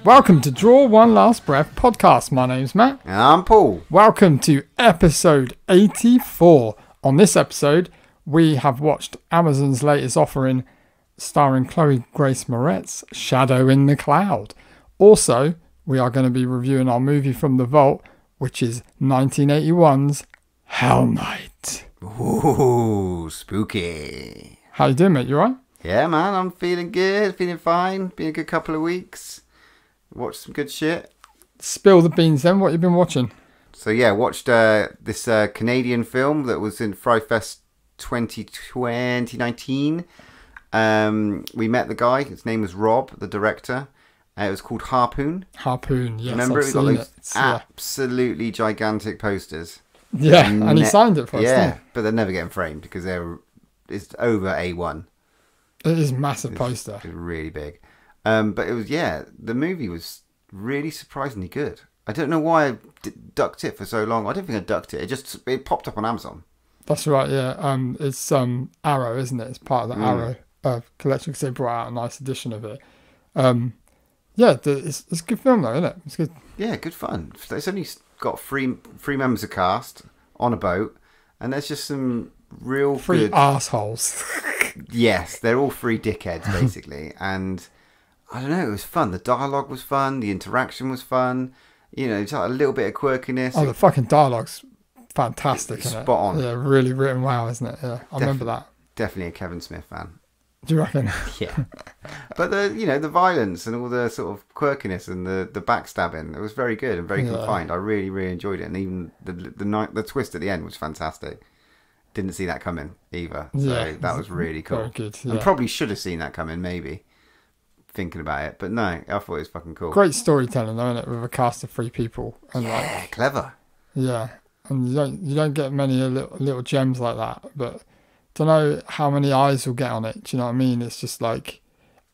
Welcome to Draw One Last Breath podcast. My name's Matt. And I'm Paul. Welcome to episode 84. On this episode, we have watched Amazon's latest offering starring Chloe Grace Moretz, Shadow in the Cloud. Also, we are going to be reviewing our movie from the vault, which is 1981's Hell Night. Ooh, spooky. How you doing, mate? You alright? Yeah, man, I'm feeling good, feeling fine. Been a good couple of weeks. Watched some good shit. Spill the beans then, what you been watching? So yeah, watched this Canadian film that was in Fry Fest 2019. We met the guy, his name was Rob, the director. It was called Harpoon. Harpoon, yes. Remember, I've we got seen those it. absolutely gigantic posters. Yeah, and he signed it for us. Yeah, but they're never getting framed because it's over A1. It is a massive poster. It's really big. But it was, the movie was really surprisingly good. I don't know why I ducked it for so long. I don't think I ducked it. It popped up on Amazon. That's right, yeah. It's Arrow, isn't it? It's part of the Arrow collection because they brought out a nice edition of it. It's a good film though, isn't it? It's good. Yeah, good fun. It's only got three members of cast on a boat, and there's just some real three good assholes. Yes, they're all three dickheads basically, and I don't know, it was fun. The dialogue was fun, the interaction was fun. You know, just like a little bit of quirkiness. Oh, the fucking dialogue's fantastic. Spot on. Yeah, really written well, isn't it? Yeah, I remember that. Definitely a Kevin Smith fan. Do you reckon? Yeah. But the violence and all the sort of quirkiness and the backstabbing, it was very good and very confined. I really, really enjoyed it, and even the twist at the end was fantastic. Didn't see that coming either. So that was really cool. Very good. Yeah. And probably should have seen that coming, maybe. Thinking about it, but no, I thought it was fucking cool. Great storytelling, though, isn't it? With a cast of three people, and clever. Yeah, and you don't get many little gems like that. But don't know how many eyes will get on it. Do you know what I mean? It's just like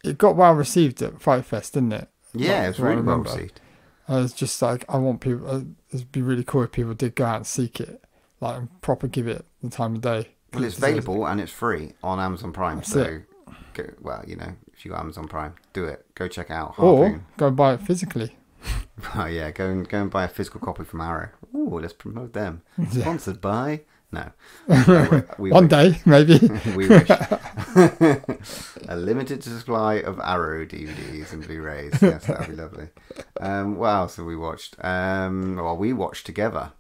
it got well received at Fright Fest, didn't it? Yeah, it was really well received. It's just like I want people. It'd be really cool if people did go out and seek it, like and proper give it the time of day. Well, it's available and it's free on Amazon Prime. If you got Amazon Prime, do it. Go check it out. Harpoon. Or go and buy it physically. Oh yeah, go and buy a physical copy from Arrow. Ooh, let's promote them. Sponsored by no. One day, maybe. We wish. A limited supply of Arrow DVDs and Blu-rays. Yes, that would be lovely. What else have we watched? We watched together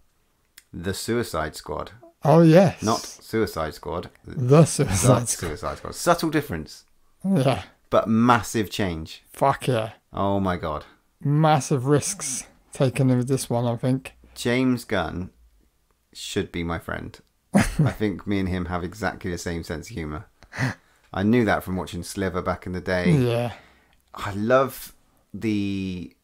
The Suicide Squad. Oh yes. Not Suicide Squad. The Suicide Squad. Subtle difference. Yeah. But massive change. Fuck yeah. Oh my god. Massive risks taken with this one, I think. James Gunn should be my friend. I think me and him have exactly the same sense of humour. I knew that from watching Sliver back in the day. Yeah. I love the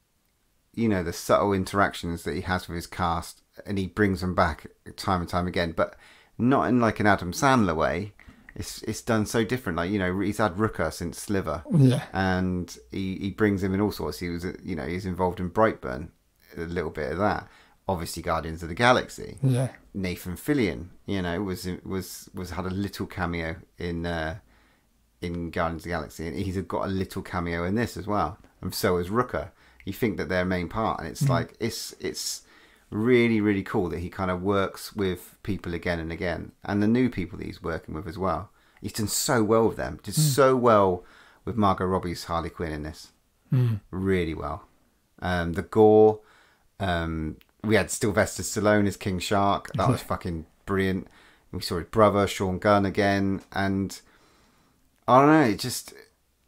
subtle interactions that he has with his cast, and he brings them back time and time again, but not in like an Adam Sandler way. It's done so different. Like, he's had Rooker since Sliver. Yeah. And he brings him in all sorts. He was, he's involved in Brightburn, a little bit of that. Obviously, Guardians of the Galaxy. Yeah. Nathan Fillion, was had a little cameo in Guardians of the Galaxy, and he's got a little cameo in this as well. And so is Rooker. You think that they're main part, and it's like it's really, really cool that he kind of works with people again and again, and the new people that he's working with as well. He's done so well with them. Did so well with Margot Robbie's Harley Quinn in this. Really well. The gore. We had Sylvester Stallone as King Shark. That was fucking brilliant. We saw his brother Sean Gunn again, and I don't know. It just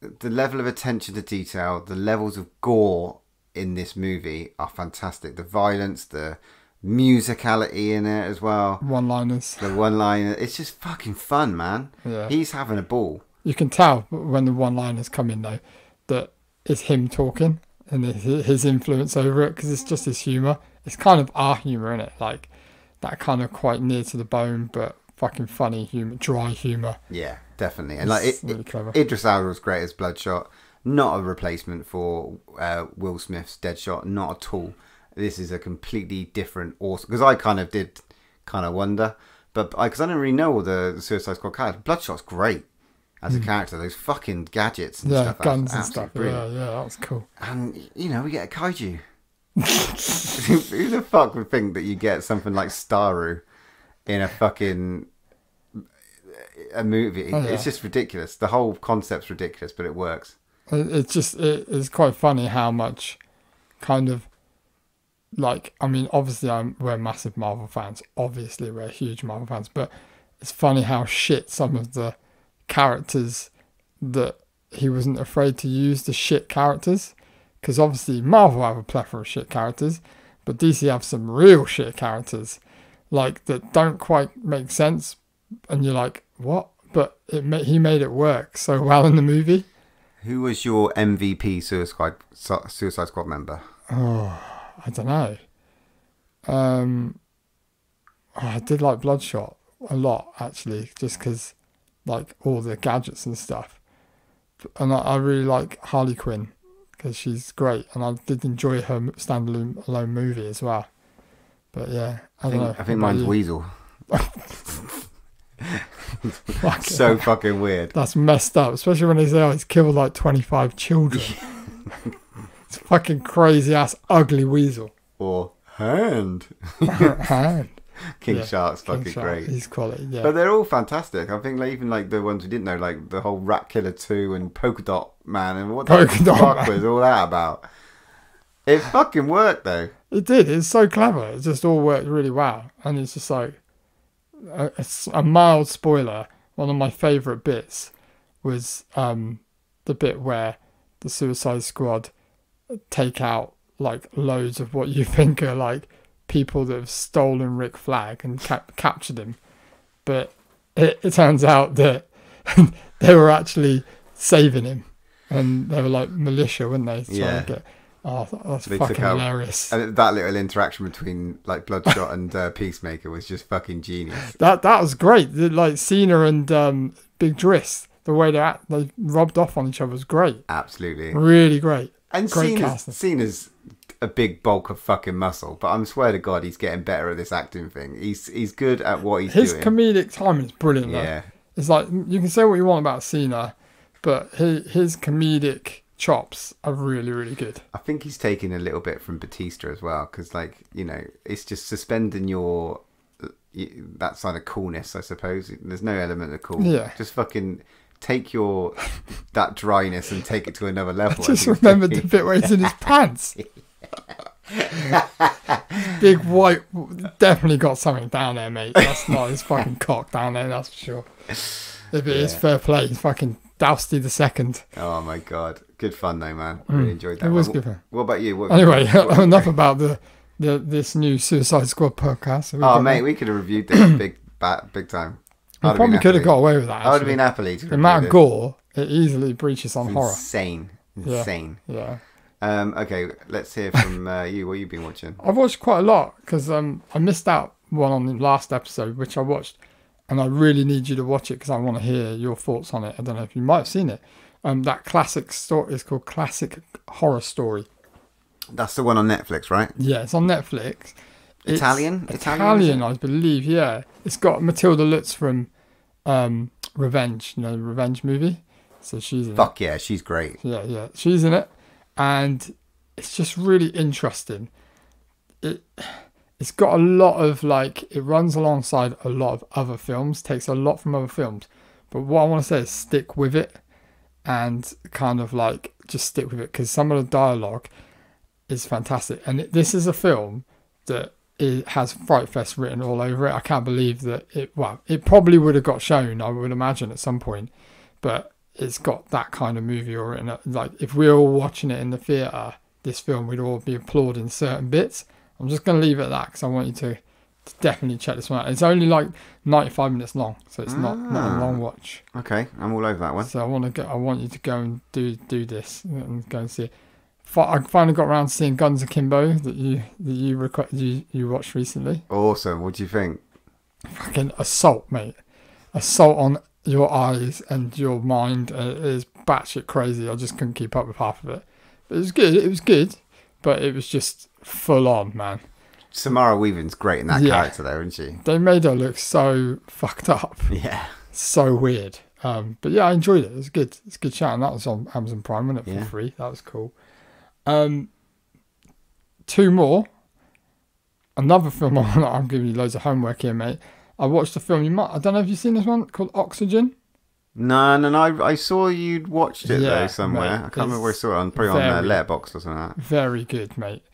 the level of attention to detail, the levels of gore in this movie are fantastic. The violence, the musicality in it as well. One-liners. The one-liner. It's just fucking fun, man. Yeah. He's having a ball. You can tell when the one-liners come in, though, that it's him talking and his influence over it, because it's just his humour. It's kind of our humour, isn't it? Like, that kind of quite near to the bone, but fucking funny humour, dry humour. Yeah, definitely. And like, really clever. Idris Elba was great as Bloodshot. Not a replacement for Will Smith's Deadshot, not at all. This is a completely different, awesome. Because I kind of wonder, but because I don't really know all the Suicide Squad characters. Bloodshot's great. as a character. Those fucking gadgets and Yeah, stuff. guns and Absolutely stuff. brilliant. Yeah, that was cool. And, you know, we get a kaiju. Who the fuck would think that you get something like Staru in a fucking a movie? Oh, yeah. It's just ridiculous. The whole concept's ridiculous, but it works. It's quite funny how much kind of like, I mean, obviously we're massive Marvel fans. Obviously we're huge Marvel fans, but it's funny how shit some of the characters that he wasn't afraid to use the shit characters. Because obviously Marvel have a plethora of shit characters, but DC have some real shit characters, like that don't quite make sense, and you're like, what? But he made it work so well in the movie. Who was your MVP Suicide Squad member? Oh, I don't know. I did like Bloodshot a lot actually, just because like all the gadgets and stuff, and I really like Harley Quinn. Because she's great, and I did enjoy her standalone movie as well. But yeah, I don't know. I think mine's Weasel. So fucking weird. That's messed up, especially when they say, he's killed like 25 children. It's fucking crazy ass ugly Weasel. Or Hand. Hand. King Shark's fucking King Shark, great. He's quality, yeah. But they're all fantastic. I think like, even like the ones we didn't know, like the whole Rat Killer 2 and Polka Dot Man, and what the fuck was all that about? It fucking worked though. It did. It's so clever. It just all worked really well. And it's just like a mild spoiler. One of my favourite bits was the bit where the Suicide Squad take out like loads of what you think are like people that have stolen Rick Flag and captured him, but it turns out that they were actually saving him, and they were like militia, weren't they? Yeah. That's fucking hilarious. And that little interaction between like Bloodshot and Peacemaker was just fucking genius. That was great. Like Cena and Big Driss, the way they rubbed off on each other was great. Absolutely, really great. And great Cena's a big bulk of fucking muscle, but I swear to God, he's getting better at this acting thing. He's good at what he's doing. His comedic timing is brilliant. Yeah, though. It's like you can say what you want about Cena, but his comedic chops are really, really good. I think he's taking a little bit from Batista as well, because like, you know, it's just suspending that side of coolness, I suppose. There's no element of cool. Yeah, just fucking take that dryness and take it to another level. I just remembered the bit where he's in his pants. Big white, definitely got something down there, mate. That's not his fucking cock down there, that's for sure. If it is, fair play. He's fucking Dousty the second. Oh my God, good fun though, man. Really enjoyed that. It was good fun. What about you? Anyway, enough about this new Suicide Squad podcast. Oh mate, we could have reviewed this big time. We probably could have got away with that. I would have been happily. The amount of gore, it easily breaches on horror. Insane. Yeah. Okay, let's hear from you. What have you been watching? I've watched quite a lot because I missed out one on the last episode, which I watched, and I really need you to watch it because I want to hear your thoughts on it. I don't know if you might have seen it. That classic story is called Classic Horror Story. That's the one on Netflix, right? Yeah, it's on Netflix. Italian, I believe. Yeah, it's got Matilda Lutz from Revenge. You know, the Revenge movie. So she's in it. Fuck yeah, she's great. Yeah, she's in it, and it's just really interesting. It's got a lot of like, it runs alongside a lot of other films, takes a lot from other films. But what I want to say is stick with it, and kind of like just stick with it, because some of the dialogue is fantastic. And this is a film that it has Fright Fest written all over it. I can't believe that it probably would have got shown, I would imagine, at some point, but it's got that kind of movie written. Like if we were all watching it in the theatre, this film, we'd all be applauding certain bits. I'm just going to leave it at that because I want you to definitely check this one out. It's only like 95 minutes long, so it's not a long watch. Okay, I'm all over that one. So I want you to go and do this and go and see it. I finally got around to seeing Guns Akimbo that you watched recently. Awesome. What do you think? Fucking assault, mate. Assault on your eyes and your mind. It is batshit crazy. I just couldn't keep up with half of it. But it was good, but it was just full on, man. Samara Weaving's great in that character though, isn't she? They made her look so fucked up. Yeah. So weird. But yeah, I enjoyed it. It was good. It's a good chat, and that was on Amazon Prime, wasn't it, for free? That was cool. Two more. Another film. I'm giving you loads of homework here, mate. I watched a film. I don't know if you've seen this one called Oxygen. No. I saw you'd watched it though somewhere. Mate, I can't remember where I saw it on. Probably on Letterboxd or something like that. Very good, mate.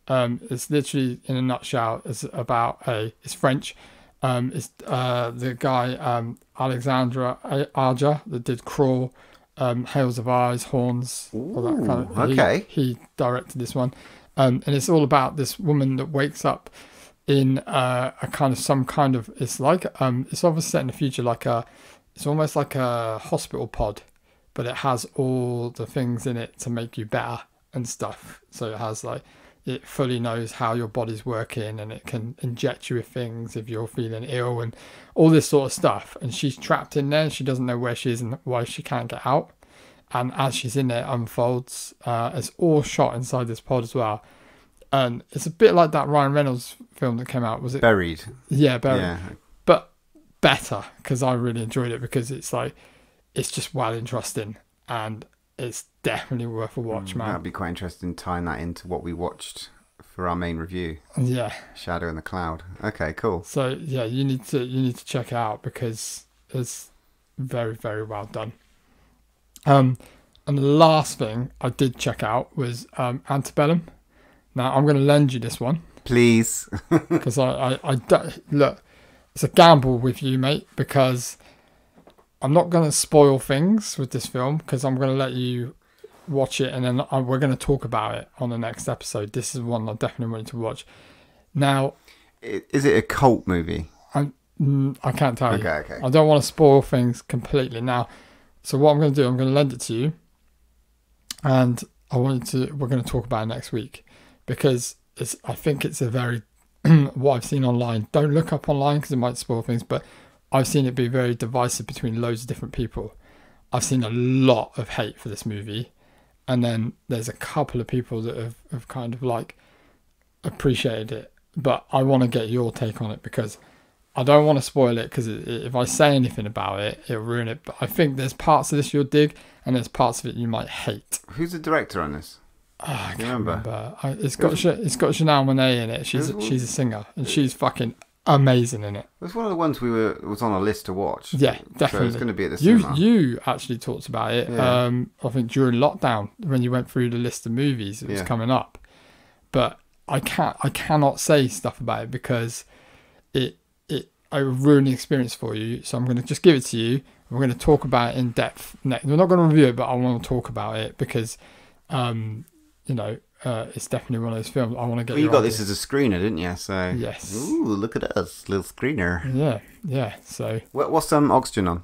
It's literally, in a nutshell, it's about it's French. It's the guy Alexandre Aja that did Crawl, Hails of Eyes, Horns. All that kind of, okay. He directed this one, and it's all about this woman that wakes up in it's like it's obviously set in the future, it's almost like a hospital pod, but it has all the things in it to make you better and stuff. So it has it fully knows how your body's working, and it can inject you with things if you're feeling ill and all this sort of stuff. And she's trapped in there, and she doesn't know where she is and why she can't get out. And as she's in there, it unfolds. It's all shot inside this pod as well. And it's a bit like that Ryan Reynolds film that came out. Was it Buried? Yeah, Buried. Yeah. But better, because I really enjoyed it, because it's just well interesting, and it's definitely worth a watch, man. That'd be quite interesting, tying that into what we watched for our main review. Yeah. Shadow in the Cloud. Okay, cool. So yeah, you need to check it out, because it's very, very well done. And the last thing I did check out was Antebellum. Now I'm going to lend you this one, please, because I look. It's a gamble with you, mate, because I'm not going to spoil things with this film, because I'm going to let you watch it, and then we're going to talk about it on the next episode. This is one I definitely want you to watch. Now, is it a cult movie? I can't tell you. Okay. I don't want to spoil things completely now. So what I'm going to do, I'm going to lend it to you, and we're going to talk about it next week, because I think it's a very what I've seen online. Don't look up online, because it might spoil things, but I've seen it be very divisive between loads of different people. I've seen a lot of hate for this movie, and then there's a couple of people that have kind of appreciated it. But I want to get your take on it, because I don't want to spoil it, because if I say anything about it, it'll ruin it. But I think there's parts of this you'll dig, and there's parts of it you might hate. Who's the director on this? I can't remember. It's got Janelle Monáe in it. She's a singer, and she's fucking amazing in it. It was one of the ones was on a list to watch. Yeah, definitely. So it's going to be at the cinema. You actually talked about it. Yeah. I think during lockdown, when you went through the list of movies, it was coming up. But I cannot say stuff about it, because I would ruin the experience for you. So I'm going to just give it to you. We're going to talk about it in depth next. We're not going to review it, but I want to talk about it, because it's definitely one of those films I want to get. Well, you got this as a screener, didn't you? So yes. Ooh, look at us, little screener. Yeah. So what's Oxygen on?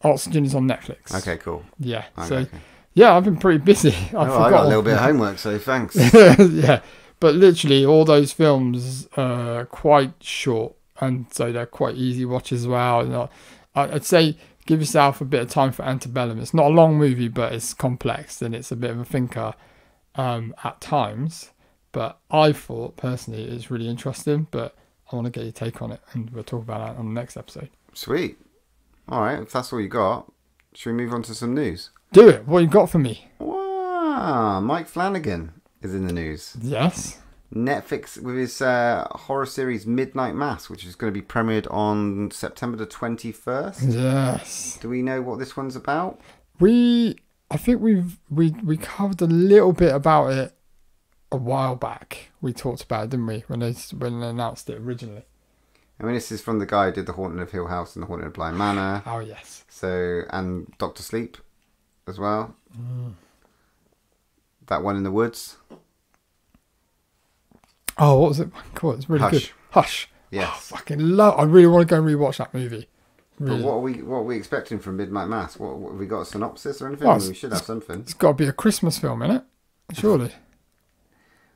Oxygen is on Netflix. Okay, cool. Yeah. Okay. Yeah, I've been pretty busy. I got a little bit of homework, so thanks. Yeah, but literally all those films are quite short, and so they're quite easy watches as well. I'd say give yourself a bit of time for Antebellum. It's not a long movie, but it's complex, and it's a bit of a thinker at times. But I thought personally it's really interesting, but I want to get your take on it, and we'll talk about that on the next episode. Sweet. All right, if that's all you got, should we move on to some news? Do it. What you got for me? Wow, Mike Flanagan is in the news. Yes. Netflix with his horror series Midnight Mass, which is going to be premiered on September the 21st. Yes. Do we know what this one's about? I think we covered a little bit about it a while back. We talked about it, didn't we, when they announced it originally? I mean, this is from the guy who did The Haunting of Hill House and The Haunting of Bly Manor. Oh, yes. So, and Doctor Sleep as well. That one in the woods. Oh, what was it called? It's really good. Hush. Yes. Oh, fucking love. I really want to go and rewatch that movie. Really. But what are we expecting from Midnight Mass? What have we got, a synopsis or anything? We should have something. It's got to be a Christmas film, innit? Surely.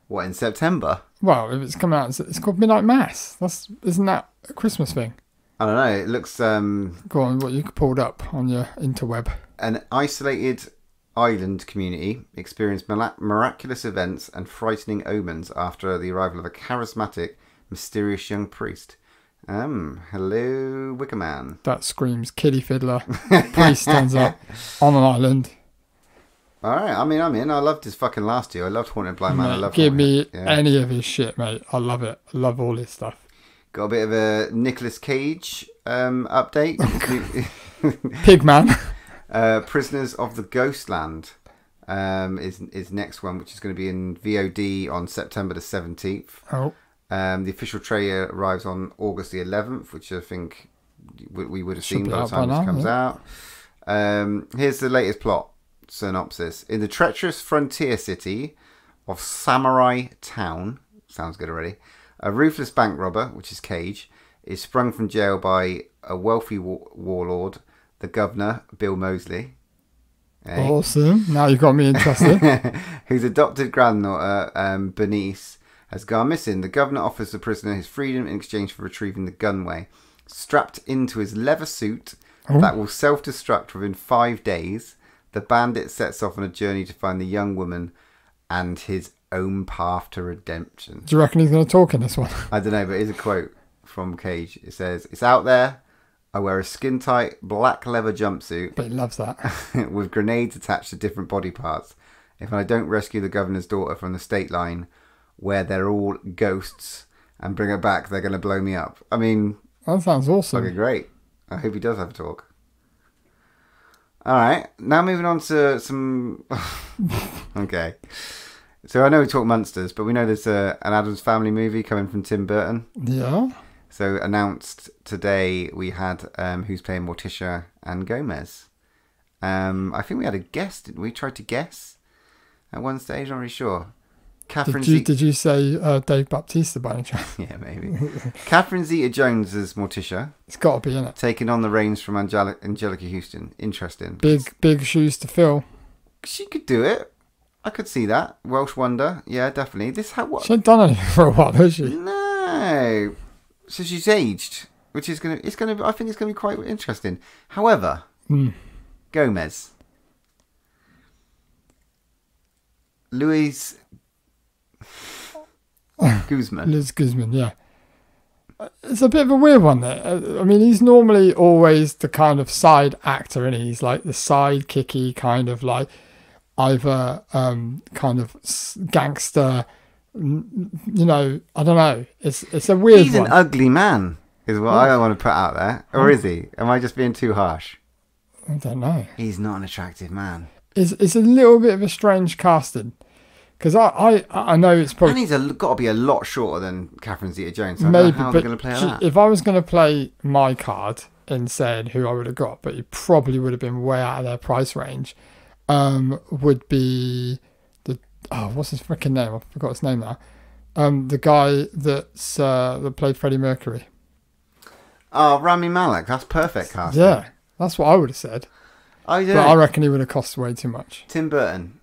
What, in September? Well, if it's come out, it's called Midnight Mass. Isn't that a Christmas thing? I don't know. It looks. Go on, what you pulled up on your interweb. An isolated island community experienced miraculous events and frightening omens after the arrival of a charismatic, mysterious young priest Hello, Wicker Man. That screams kiddie fiddler. Priest turns up on an island. All right, I mean, I'm in. I loved his fucking last year. I loved Haunted Blind Man. Mate, I loved give Haunted. me any of his shit, mate. I love it. I love all his stuff. Got a bit of a Nicolas Cage update. Pigman. Prisoners of the Ghostland is next one, which is going to be in VOD on September the 17th. Oh. The official trailer arrives on August the 11th, which I think we would have seen by the time this comes out. Here's the latest plot synopsis. In the treacherous frontier city of Samurai Town, sounds good already, a ruthless bank robber, which is Cage, is sprung from jail by a wealthy warlord, the governor, Bill Moseley. Hey. Awesome. Now you got me interested. Whose adopted granddaughter, Bernice, has gone missing. The governor offers the prisoner his freedom in exchange for retrieving the gunway. Strapped into his leather suit that will self-destruct within 5 days, the bandit sets off on a journey to find the young woman and his own path to redemption. Do you reckon he's going to talk in this one? I don't know, but here's a quote from Cage. It says, "It's out there. I wear a skin-tight black leather jumpsuit." But he loves that. "With grenades attached to different body parts. If I don't rescue the governor's daughter from the state line, where they're all ghosts, and bring her back, they're going to blow me up." I mean... That sounds awesome. Okay, great. I hope he does have a talk. Alright, now moving on to some... Okay. So I know we talk monsters, but we know there's an Addams Family movie coming from Tim Burton. Yeah. So announced today we had who's playing Morticia and Gomez. I think we had a guest, didn't we? Tried to guess at one stage, not really sure. Did you say Dave Bautista by any chance? Yeah, maybe. Catherine Zeta-Jones as Morticia. It's got to be in it. Taking on the reins from Angelica Houston. Interesting. Big shoes to fill. She could do it. I could see that. Welsh Wonder. Yeah, definitely. She ain't done anything for a while, has she? No. So she's aged, which is I think it's gonna be quite interesting. However, Gomez. Louise Guzman. Liz Guzman, yeah. It's a bit of a weird one there. I mean, he's normally always the kind of side actor, and he's like the sidekicky kind of like either kind of gangster. You know, I don't know. It's a weird one. He's an ugly man, is what I want to put out there. Or is he? Am I just being too harsh? I don't know. He's not an attractive man. It's a little bit of a strange casting. Because I know it's probably... And he's got to be a lot shorter than Catherine Zeta-Jones. So maybe, how are they going to play that? If I was going to play my card and said who I would have got, but it probably would have been way out of their price range, would be the... Oh, what's his freaking name? I forgot his name now. The guy that played Freddie Mercury. Oh, Rami Malek. That's perfect casting. Yeah, that's what I would have said. I But I reckon he would have cost way too much. Tim Burton.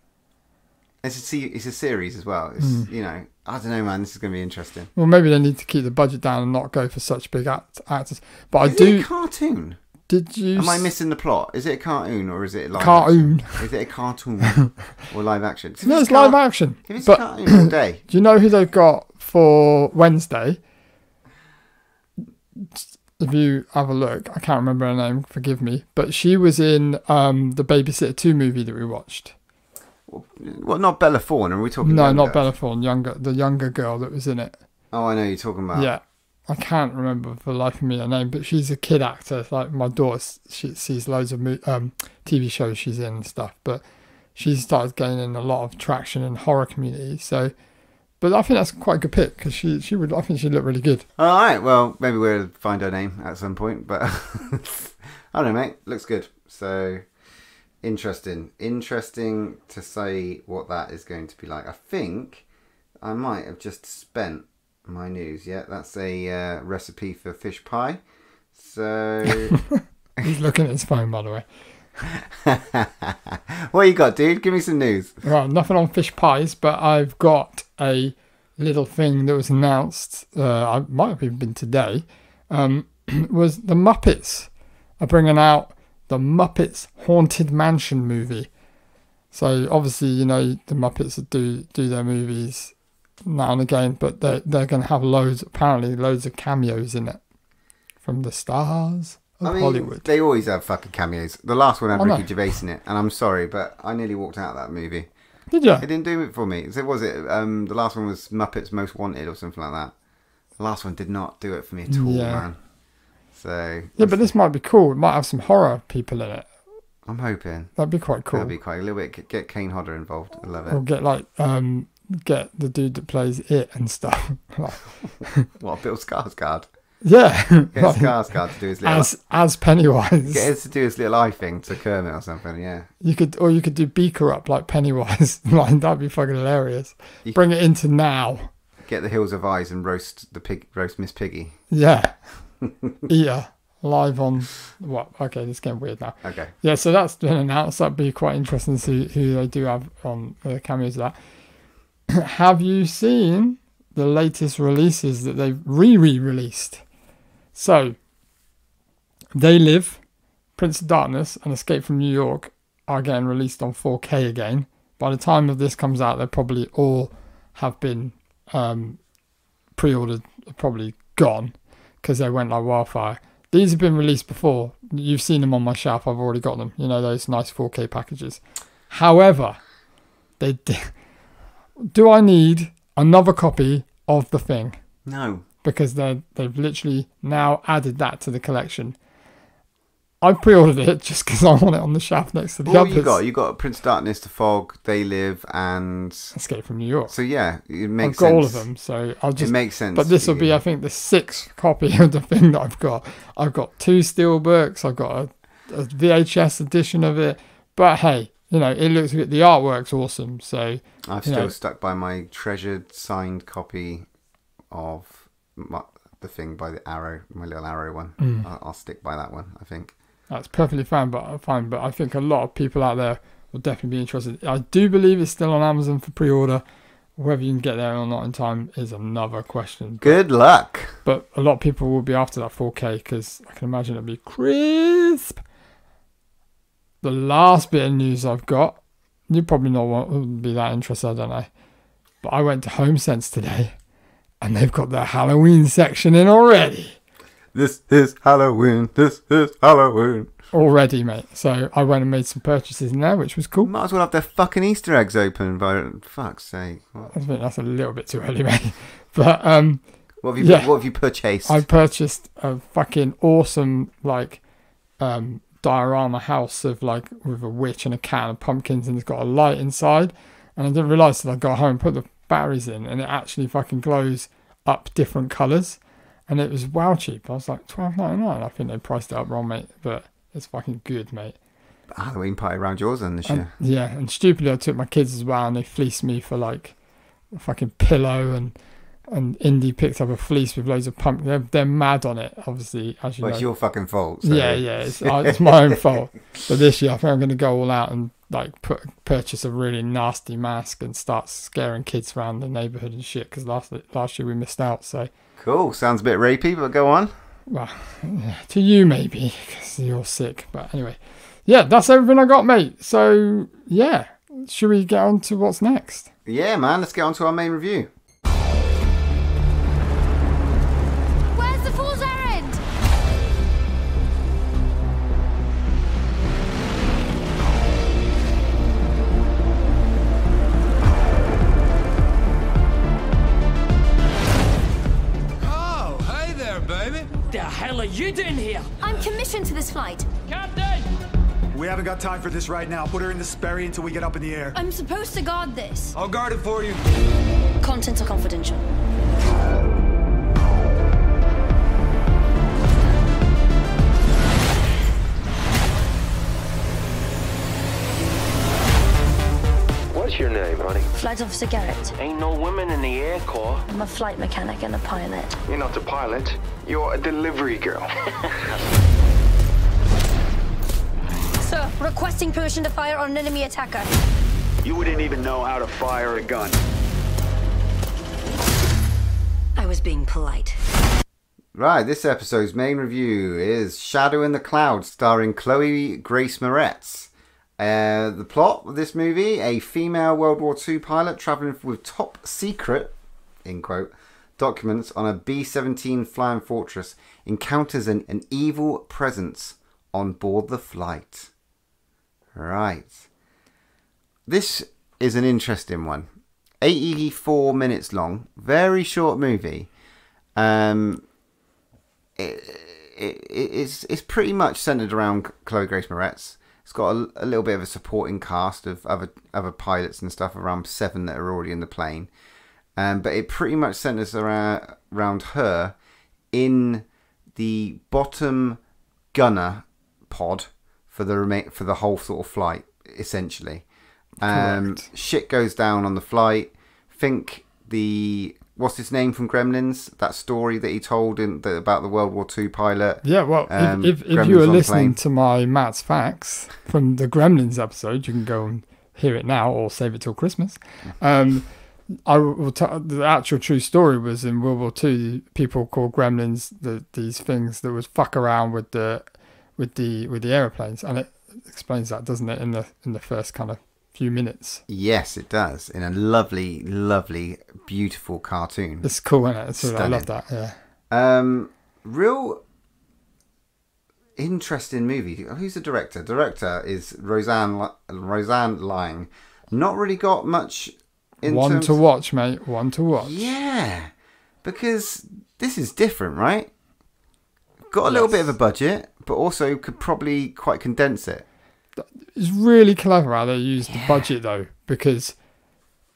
It's a series as well. It's you know, I don't know, man. This is going to be interesting. Well, maybe they need to keep the budget down and not go for such big actors. But Is it a cartoon? Did you? Am I missing the plot? Is it a cartoon or is it live cartoon? Action? Is it a cartoon or live action? No, it's live action. If it's a cartoon all day. Do you know who they've got for Wednesday? If you have a look, I can't remember her name. Forgive me, but she was in the Babysitter 2 movie that we watched. Well, not Bella Thorne. Are we talking? No, not Bella Thorne. The younger girl that was in it. Oh, I know who you're talking about. Yeah, I can't remember for the life of me her name, but she's a kid actor. Like my daughter, she sees loads of TV shows she's in and stuff. But she's started gaining a lot of traction in the horror community. So, but I think that's quite a good pick because she would. I think she'd look really good. All right. Well, maybe we'll find her name at some point. But I don't know, mate. Looks good. So. Interesting to say what that is going to be like. I think I might have just spent my news. Yeah, that's a recipe for fish pie. So he's looking at his phone, by the way. What you got, dude? Give me some news. Right, nothing on fish pies, but I've got a little thing that was announced. I might have even been today. Was the Muppets are bringing out the Muppets Haunted Mansion movie. So obviously, you know, the Muppets do their movies now and again, but they're going to have loads of cameos in it. from the stars of Hollywood. They always have fucking cameos. The last one had I know. Ricky Gervais in it, and I'm sorry, but I nearly walked out of that movie. Did you? It didn't do it for me. So was it? The last one was Muppets Most Wanted or something like that. The last one did not do it for me at all, man. So yeah, but this might be cool. It might have some horror people in it. I'm hoping That'd be quite cool. that'd be quite a little bit. Get Kane Hodder involved. I love Or it. get like get the dude that plays it and stuff. What, Bill Skarsgård? Yeah, Get Skarsgård to do his little as Pennywise. get him to do his little eye thing to Kermit or something. Yeah. You could do Beaker up like Pennywise. Like that'd be fucking hilarious. Bring it into now. Get the Hills of Eyes and roast Miss Piggy. Yeah, yeah. Live on what? Okay, this is getting weird now. Okay. Yeah, so that's been announced. That'd be quite interesting to see who they do have on the cameos of that. Have you seen the latest releases that they've re-released? So, They Live, Prince of Darkness, and Escape from New York are getting released on 4K again. By the time of this comes out, they probably all have been pre-ordered, probably gone, because they went like wildfire. These have been released before. You've seen them on my shelf. I've already got them. You know, those nice 4K packages. However, do I need another copy of The Thing? No. Because they've literally now added that to the collection. I pre-ordered it just because I want it on the shelf next to the others. You got Prince of Darkness, The Fog, They Live, and Escape from New York. So yeah, it makes I've got sense. all of them, so I'll just. It makes sense. But this will be, I think, the 6th copy of The Thing that I've got. I've got 2 steelbooks. I've got a VHS edition of it. But hey, you know, it looks good. The artwork's awesome. So I've still stuck by my treasured signed copy of The Thing by the Arrow, my little Arrow one. I'll stick by that one, I think. That's perfectly fine, but I think a lot of people out there will definitely be interested. I do believe it's still on Amazon for pre-order. Whether you can get there or not in time is another question. Good luck. But a lot of people will be after that 4K because I can imagine it'll be crisp. The last bit of news I've got, you probably won't be that interested, I don't know. But I went to HomeSense today and they've got their Halloween section in already. This is Halloween. This is Halloween. Already, mate. So I went and made some purchases in there, which was cool. Might as well have their fucking Easter eggs open, by fuck's sake. I think that's a little bit too early, mate. But what have you purchased? I purchased a fucking awesome diorama house of with a witch and a cat and pumpkins, and it's got a light inside. And I didn't realise till I got home, put the batteries in, and it actually fucking glows up different colours. And it was wow cheap. I was like $12.99. I think they priced it up wrong, mate. But it's fucking good, mate. Halloween party around yours then this year. Yeah, and stupidly I took my kids as well, and they fleeced me for a fucking pillow, and Indy picked up a fleece with loads of pumpkin. They're mad on it, obviously, as you know. It's your fucking fault. So. Yeah, it's my own fault. But this year I think I'm going to go all out and purchase a really nasty mask and start scaring kids around the neighbourhood and shit. Because last year we missed out. So cool. Sounds a bit rapey, but go on. Well, yeah, to you maybe because you're sick. But anyway, yeah, that's everything I got, mate. So yeah, should we get on to what's next? Yeah, man. Let's get on to our main review. Where's the fool's errand? Oh, hey there, baby. The hell are you doing here? I'm commissioned to this flight. Captain! We haven't got time for this right now. Put her in the Sperry until we get up in the air. I'm supposed to guard this. I'll guard it for you. Contents are confidential. What's your name, honey? Flight Officer Garrett. Ain't no women in the Air Corps. I'm a flight mechanic and a pilot. You're not a pilot. You're a delivery girl. Sir, requesting permission to fire on an enemy attacker. You wouldn't even know how to fire a gun. I was being polite. Right, this episode's main review is Shadow in the Clouds, starring Chloe Grace Moretz. The plot of this movie: a female World War II pilot traveling with top secret, in quote, documents on a B-17 flying fortress encounters an evil presence on board the flight. Right. This is an interesting one. 84 minutes long. Very short movie. It's pretty much centered around Chloe Grace Moretz. It's got a little bit of a supporting cast of other pilots and stuff, around 7 that are already in the plane. But it pretty much centers around her in the bottom gunner pod for the whole sort of flight, essentially. Shit goes down on the flight. Think what's his name from Gremlins? That story that he told about the World War II pilot. Yeah, well, if you were listening to my Matt's Facts from the Gremlins episode, you can go and hear it now or save it till Christmas. The actual true story was in World War II. People called gremlins these things that would fuck around with the airplanes, and it explains that, doesn't it, in the first kind of few minutes? Yes, it does, in a lovely, lovely, beautiful cartoon. It's cool, isn't it? I love that. Yeah. Real interesting movie. Who's the director? Director is Roseanne Lang. Not really got much. One to watch, mate. One to watch. Yeah, because this is different, right? Got a little bit of a budget, but also could probably quite condense it. It's really clever how they used the budget, though, because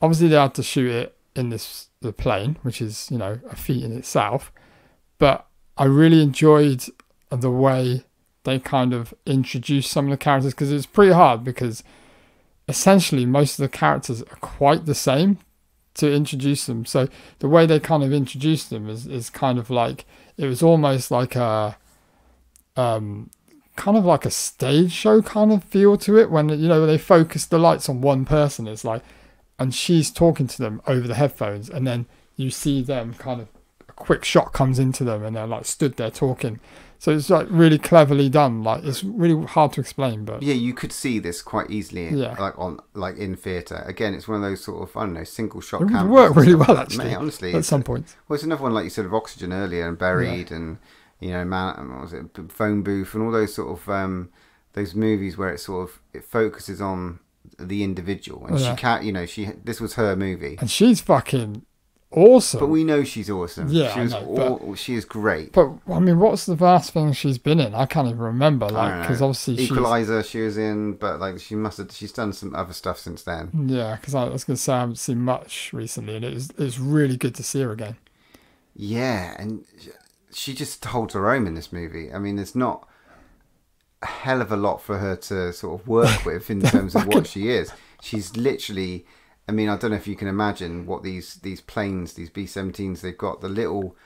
obviously they had to shoot it in the plane, which is, a feat in itself. But I really enjoyed the way they kind of introduced some of the characters, because it's pretty hard, because essentially most of the characters are quite the same to introduce them. So the way they kind of introduced them is kind of like, it was almost like a kind of like a stage show kind of feel to it, when they focus the lights on one person. It's like, and she's talking to them over the headphones, and then you see them kind of, a quick shot comes into them and they're like stood there talking. So it's like really cleverly done. Like, it's really hard to explain, but yeah, you could see this quite easily. Yeah. like in theatre. Again, it's one of those sort of, I don't know, single shot cameras. It would work really well, actually. Mate, honestly, at some points. Well, it's another one like you said of Oxygen earlier, and Buried, and what was it, Phone Booth, and all those sort of those movies where it focuses on the individual, and she can't, this was her movie, and she's fucking awesome. But we know she's awesome. Yeah, she is great. But I mean, what's the last thing she's been in? I can't even remember. Like, because obviously Equalizer she was in, but like she's done some other stuff since then. Yeah, because I was gonna say I haven't seen much recently, and it's really good to see her again. Yeah, and she just holds her own in this movie. I mean, there's not a hell of a lot for her to sort of work with in terms of what she is. She's literally, I mean, I don't know if you can imagine what these planes, these B-17s, they've got the little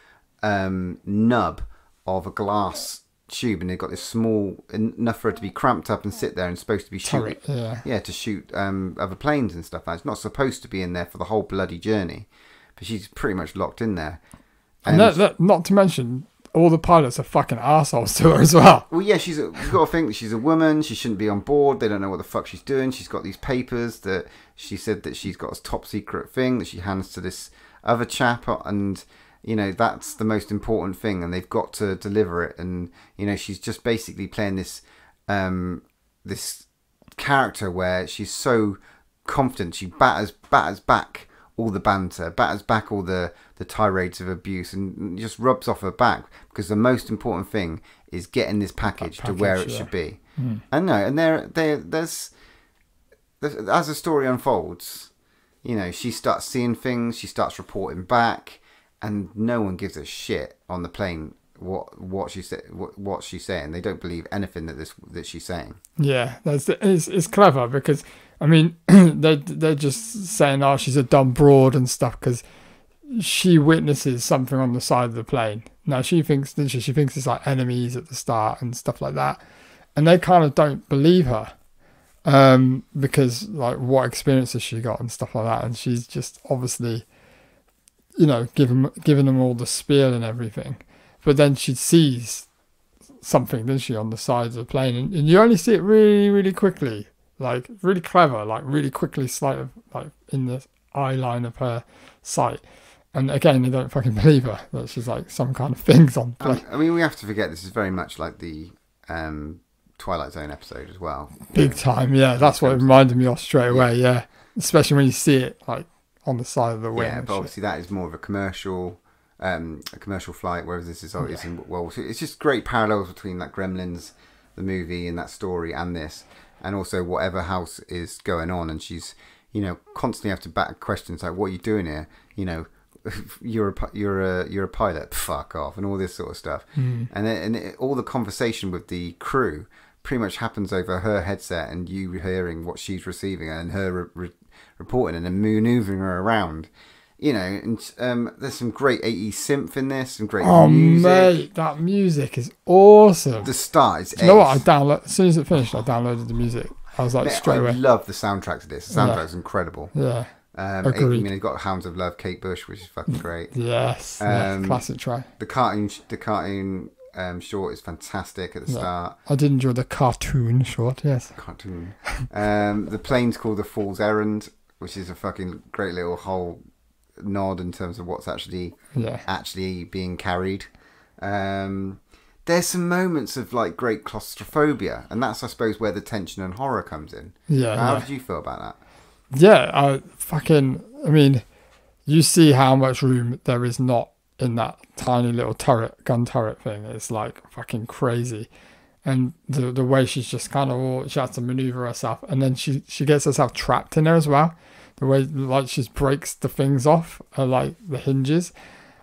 nub of a glass tube, and they've got this small, enough for her to be cramped up and sit there, and supposed to be shooting, to shoot other planes and stuff. It's not supposed to be in there for the whole bloody journey, but she's pretty much locked in there. And that, not to mention, all the pilots are fucking arseholes to her as well. Well, yeah, you've got to think that she's a woman. She shouldn't be on board. They don't know what the fuck she's doing. She's got these papers that she said that she's got a top secret thing that she hands to this other chap, and that's the most important thing, and they've got to deliver it. And she's just basically playing this this character where she's so confident. She batters back all the banter, batters back all the tirades of abuse, and just rubs off her back, because the most important thing is getting this package to where it should be. And there's as the story unfolds, she starts seeing things, she starts reporting back, and no one gives a shit on the plane what she's saying. They don't believe anything that she's saying. Yeah, it's clever, because I mean they're just saying, oh, she's a dumb broad and stuff, because she witnesses something on the side of the plane. Now she thinks it's like enemies at the start and stuff like that, and they kind of don't believe her, because like what experience has she got and stuff like that, and she's just obviously giving them all the spiel and everything. But then she sees something, doesn't she, on the side of the plane, and you only see it really, really quickly, like really clever, like really quickly, slight of like in the eye line of her sight. And again, they don't fucking believe her. That she's like some kind of things on play. I mean, we have to forget this is very much like the Twilight Zone episode as well. Big time, yeah. That's what it reminded me of straight away, yeah. Especially when you see it like on the side of the wing. Yeah, but obviously that is more of a commercial flight, whereas this is well, it's just great parallels between that Gremlins, the movie, and that story, and this, and also whatever house is going on, and she's, you know, constantly have to back questions like, "What are you doing here?" You know, you're a pilot, fuck off, and all this sort of stuff, and all the conversation with the crew pretty much happens over her headset, and you hearing what she's receiving, and her reporting, and then manoeuvring her around. You know, and there's some great 80s synth in this, some great music. Oh, mate, that music is awesome. The start is you know what? As soon as it finished, I downloaded the music. I was like, straight away. I love the soundtrack to this. The soundtrack's incrort Yeah. Agreed. I mean, you've got Hounds of Love, Kate Bush, which is fucking great. Yes. Classic track. The cartoon short is fantastic at the start. I did enjoy the cartoon short, yes. Cartoon. The plane's called The Fool's Errand, which is a fucking great little whole nod in terms of what's actually being carried. There's some moments of like great claustrophobia, and that's, I suppose, where the tension and horror comes in. How did you feel about that? Yeah, I mean, you see how much room there is not in that tiny little gun turret thing. It's like fucking crazy. And the way she's just kind of she has to maneuver herself, and then she gets herself trapped in there as well. The way like she breaks the things off, like the hinges,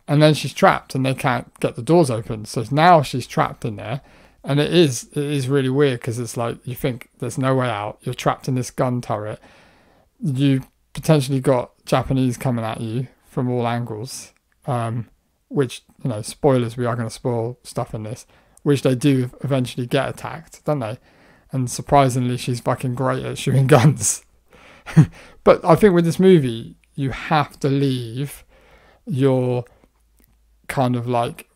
and then she's trapped, and they can't get the doors open. So now she's trapped in there, and it is really weird because it's like you think there's no way out. You're trapped in this gun turret. You potentially got Japanese coming at you from all angles, which, you know, spoilers. We are going to spoil stuff in this, which they do eventually get attacked, don't they? And surprisingly, she's fucking great at shooting guns. But I think with this movie, you have to leave your kind of like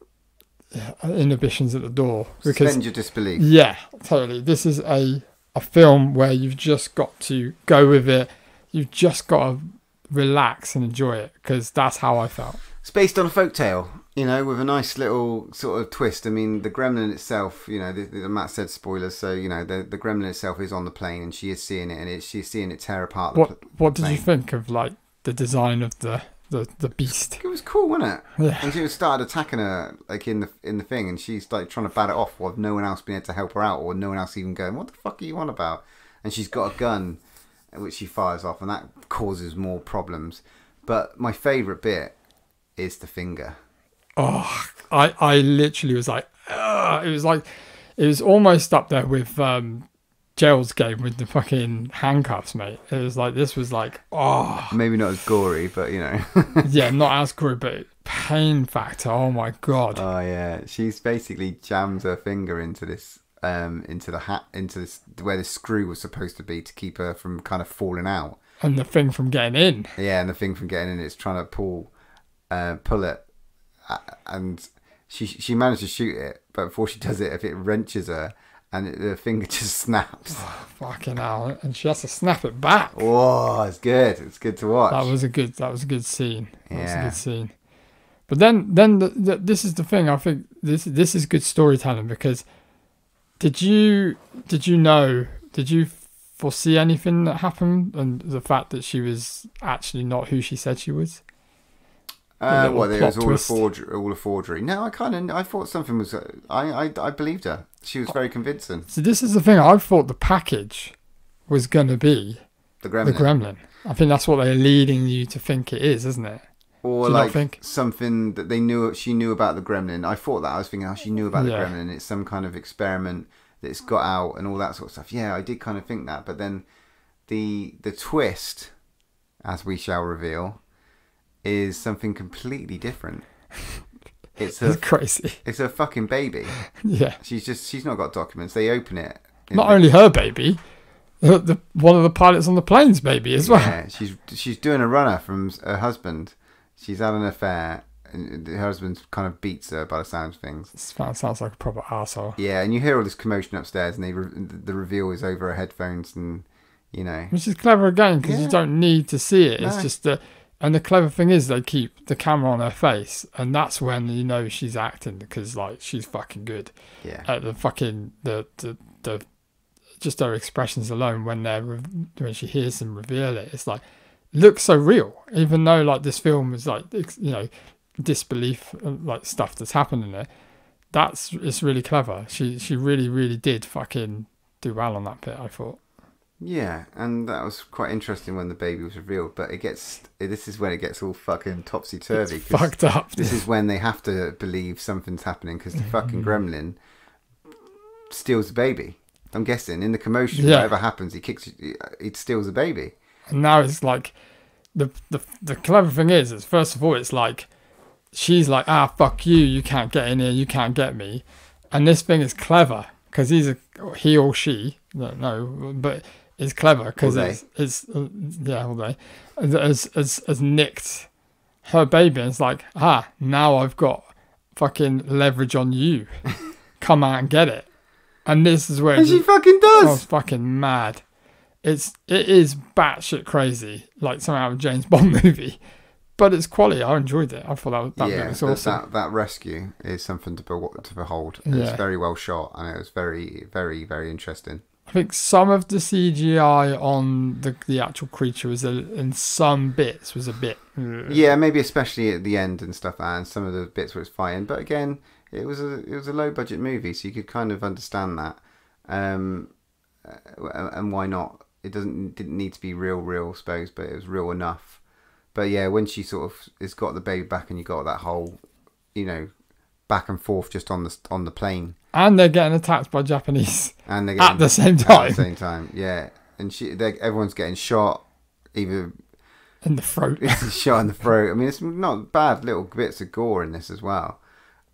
inhibitions at the door. Suspend your disbelief. Yeah, totally. This is a film where you've just got to go with it. You've just got to relax and enjoy it, because that's how I felt. It's based on a folktale, you know, with a nice little sort of twist. I mean, the gremlin itself, you know, Matt said spoilers, so, you know, the gremlin itself is on the plane, and she is seeing it, and she's seeing it tear apart the plane. What did you think of, like, the design of the beast? It was cool, wasn't it? Yeah. And she started attacking her, like, in the thing, and she's, like, trying to bat it off while no one else being able to help her out, or no one else even going, what the fuck are you on about? And she's got a gun, which she fires off, and that causes more problems. But my favourite bit is the finger. Oh, I literally was like, it was almost up there with Gerald's game with the fucking handcuffs, mate. It was like, this was like, oh. Maybe not as gory, but, you know. Yeah, not as gory, but pain factor. Oh my God. Oh yeah, she's basically jams her finger into this, into this where the screw was supposed to be to keep her from kind of falling out. And the thing from getting in. Yeah, and the thing from getting in, it's trying to pull it, and she managed to shoot it, but before she does it, if it wrenches her, and the finger just snaps. Oh, fucking hell! And she has to snap it back. Oh, it's good. It's good to watch. That was a good scene. Yeah. That was a good scene. But then this is the thing. I think this is good storytelling, because did you foresee anything that happened, and the fact that she was actually not who she said she was? It was all a forgery. No, I thought something was. I believed her. She was very convincing. So this is the thing. I thought the package was going to be the gremlin. I think that's what they're leading you to think it is, isn't it? Or like something that she knew about the gremlin. I thought that. I was thinking, she knew about the gremlin. It's some kind of experiment that's got out and all that sort of stuff. Yeah, I did kind of think that. But then the twist, as we shall reveal, is something completely different. It's crazy. It's a fucking baby. Yeah. She's not got documents. They open it. Not only her baby, one of the pilots on the plane's baby as well. Yeah, she's doing a runner from her husband. She's had an affair, and her husband kind of beats her by the sound of things. Sounds like a proper arsehole. Yeah, and you hear all this commotion upstairs, and the reveal is over her headphones, and you know, which is clever again, because you don't need to see it. No. It's just that. And the clever thing is they keep the camera on her face, and that's when you know she's acting, because like she's fucking good. Yeah. At the fucking the just her expressions alone when she hears them reveal it, it's like looks so real, even though like this film is like, you know, disbelief like stuff that's happening there. It's really clever. She really did fucking do well on that bit, I thought. Yeah, and that was quite interesting when the baby was revealed. But this is when it gets all fucking topsy turvy. Fucked up. This is when they have to believe something's happening because the fucking gremlin steals the baby. I'm guessing in the commotion, whatever happens, he steals the baby. And now it's like the clever thing is first of all, it's like she's like, fuck you, you can't get in here, you can't get me. And this thing is clever because he or she, don't know, but it's clever because it's all day, has nicked her baby, and it's like, now I've got fucking leverage on you. Come out and get it. And this is where she fucking does. Oh, it's fucking mad. It is batshit crazy, like something out of a James Bond movie. But it's quality. I enjoyed it. I thought that bit was awesome. That rescue is something to behold. Yeah. It's very well shot, and it was very, very, very interesting. I think some of the CGI on the actual creature in some bits was a bit... Yeah, maybe especially at the end and stuff, and some of the bits where it's fighting. But again, it was a low budget movie, so you could kind of understand that. And why not? It didn't need to be real, I suppose, but it was real enough. But yeah, when she sort of has got the baby back, and you got that whole, you know, back and forth just on the plane, and they're getting attacked by Japanese, and they're at the same time. At the same time, yeah. And everyone's getting shot, either in the throat. Shot in the throat. I mean, it's not bad little bits of gore in this as well.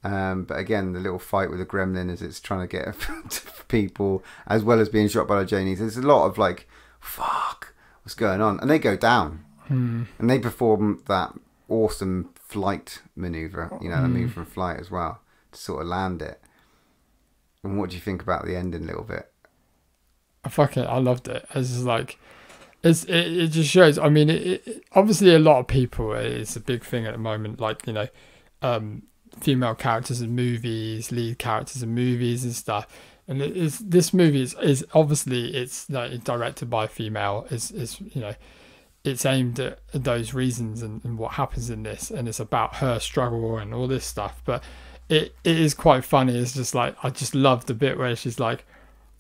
But again, the little fight with the gremlin as it's trying to get to people, as well as being shot by the Japanese. There's a lot of like, fuck, what's going on? And they go down. And they perform that awesome flight maneuver, you know, the move from flight as well, to sort of land it. And what do you think about the ending a little bit? I loved it. It's just like, it just shows, I mean, it obviously a lot of people, it's a big thing at the moment, like, you know, female characters in movies, lead characters in movies and stuff. And this movie is obviously, it's like, directed by a female, is you know, it's aimed at those reasons and what happens in this, and it's about her struggle and all this stuff. But it is quite funny. It's just like, I just love the bit where she's like,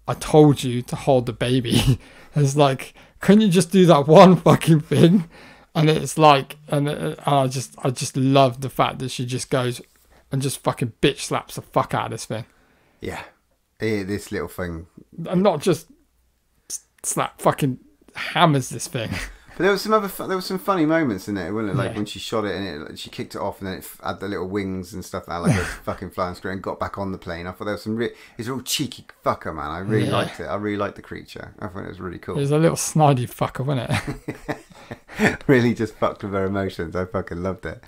I told you to hold the baby. It's like, couldn't you just do that one fucking thing? And it's like, and I just love the fact that she just goes and just fucking bitch slaps the fuck out of this thing. Yeah, this little thing. And not just fucking hammers this thing. But there was some funny moments in it, wasn't it? Like when she shot it and she kicked it off, and then it had the little wings and stuff like a fucking flying screen, and got back on the plane. I thought there was some he's a real cheeky fucker, man. I really liked it. I really liked the creature. I thought it was really cool. It was a little snidey fucker, wasn't it? Really just fucked with her emotions. I fucking loved it.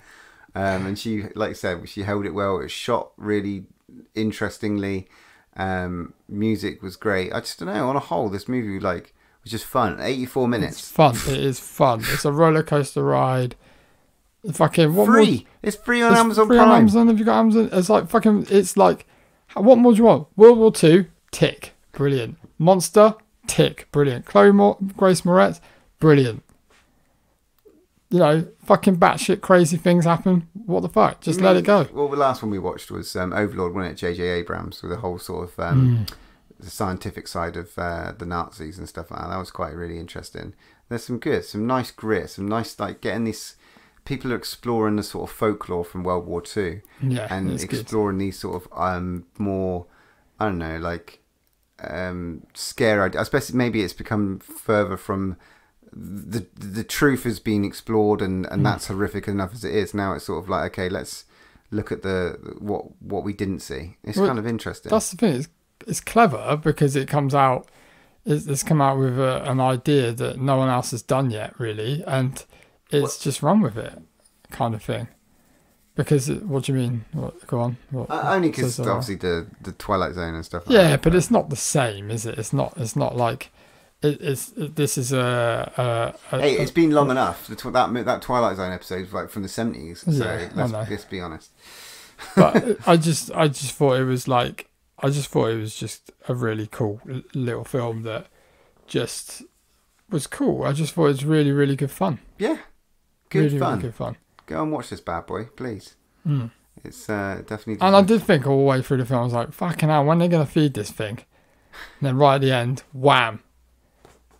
And she, like you said, she held it well. It was shot really interestingly. Music was great. I just don't know. On a whole, this movie was just fun. 84 minutes. It's fun. It is fun. It's a roller coaster ride. Fucking free. It's free on Amazon Prime. Prime. On Amazon. If you got Amazon, it's like fucking. It's like, what more do you want? World War II, tick, brilliant. Monster, tick, brilliant. Grace Moretz, brilliant. You know, fucking batshit crazy things happen. What the fuck? Just let it go. Well, the last one we watched was Overlord, wasn't it? J.J. Abrams, with the whole sort of the scientific side of the Nazis and stuff like that. That was quite really interesting. There's some nice grit, some nice, like, getting this... People are exploring the sort of folklore from World War II. Yeah, and exploring these sort of more, I don't know, like, scare ideas. Especially maybe it's become further from... The truth has been explored, and that's horrific enough as it is. Now it's sort of like, okay, let's look at what we didn't see. It's kind of interesting. That's the thing. It's clever because it's come out with an idea that no one else has done yet, really, and it's just run with it, kind of thing. Because what do you mean? Go on. Only because obviously the Twilight Zone and stuff. Yeah, but it's not the same, is it? It's not like. This is a Hey, it's been long enough. That Twilight Zone episode was like from the 70s. So Yeah, I know. let's be honest. but I just thought it was like, I just thought it was just a really cool little film that just was cool. I just thought it was really, really good fun. Yeah, good Really, fun. really good fun. Go and watch this bad boy, please. It's definitely. And I did think all the way through the film, I was like, fucking hell, when are they going to feed this thing? And then right at the end, wham,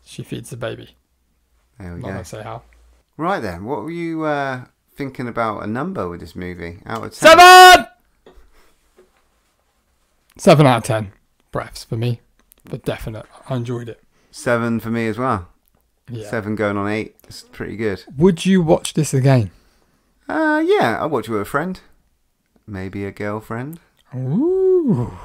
she feeds the baby. There we Not go. going to say how. Right then, what were you thinking about a number with this movie? Out of 10? 7! 7 out of 10 breaths for me. But definite. I enjoyed it. 7 for me as well. Yeah. 7 going on 8. It's pretty good. Would you watch this again? Yeah, I'll watch it with a friend. Maybe a girlfriend. Ooh.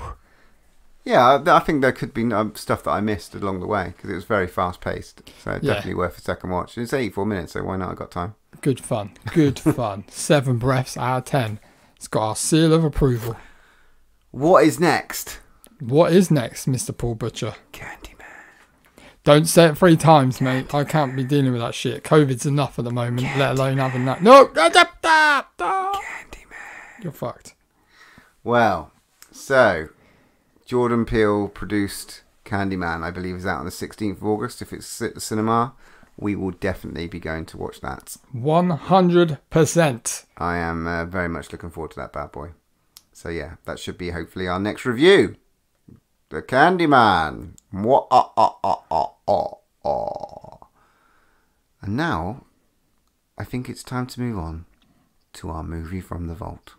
Yeah, I think there could be stuff that I missed along the way because it was very fast paced. So definitely worth a second watch. It's 84 minutes, so why not? I've got time. Good fun. Good fun. 7 breaths out of 10. It's got our seal of approval. What is next? What is next, Mr. Paul Butcher? Candyman. Don't say it 3 times, mate. I can't be dealing with that shit. COVID's enough at the moment, let alone having that. No! Candyman. You're fucked. Well, so Jordan Peele produced Candyman, I believe is out on the 16th of August. If it's at the cinema, we will definitely be going to watch that. 100%. I am very much looking forward to that bad boy. So yeah, that should be hopefully our next review. The Candyman. And now, I think it's time to move on to our movie from the vault.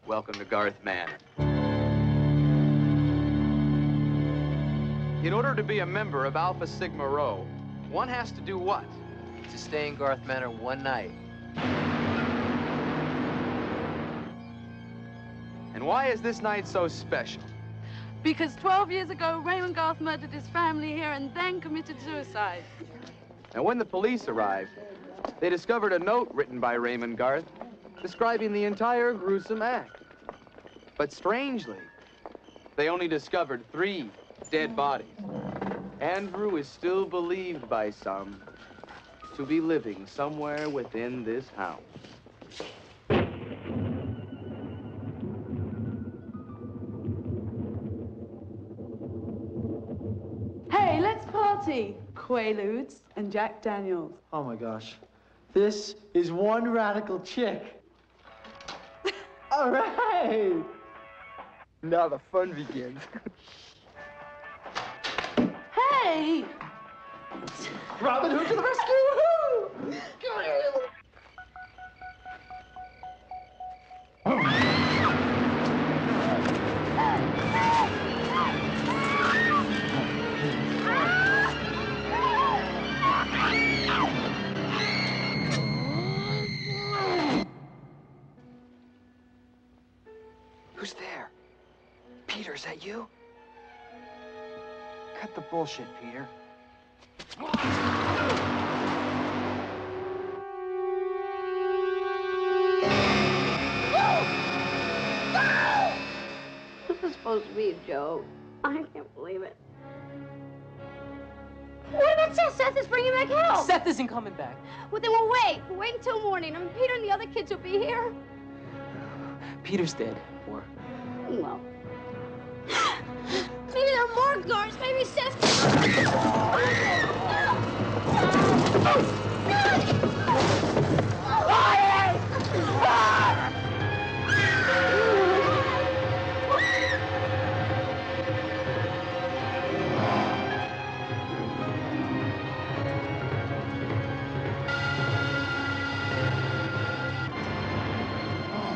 Welcome to Garth Manor. In order to be a member of Alpha Sigma Rho, one has to do what? To stay in Garth Manor one night. And why is this night so special? Because 12 years ago, Raymond Garth murdered his family here and then committed suicide. And when the police arrived, they discovered a note written by Raymond Garth describing the entire gruesome act. But strangely, they only discovered 3 dead bodies. Andrew is still believed by some to be living somewhere within this house. Hey, let's party! Quaaludes and Jack Daniels. Oh my gosh. This is one radical chick. All right. Now the fun begins. Hey! Robin Hood to the rescue! Woohoo! Who's there? Peter, is that you? Cut the bullshit, Peter. This was supposed to be a joke. I can't believe it. What about Seth? Seth is bringing back help. Seth isn't coming back. Well, then we'll wait. We'll wait until morning. I mean, Peter and the other kids will be here. Peter's dead. Or Well. Maybe there are more guards. Maybe Seth.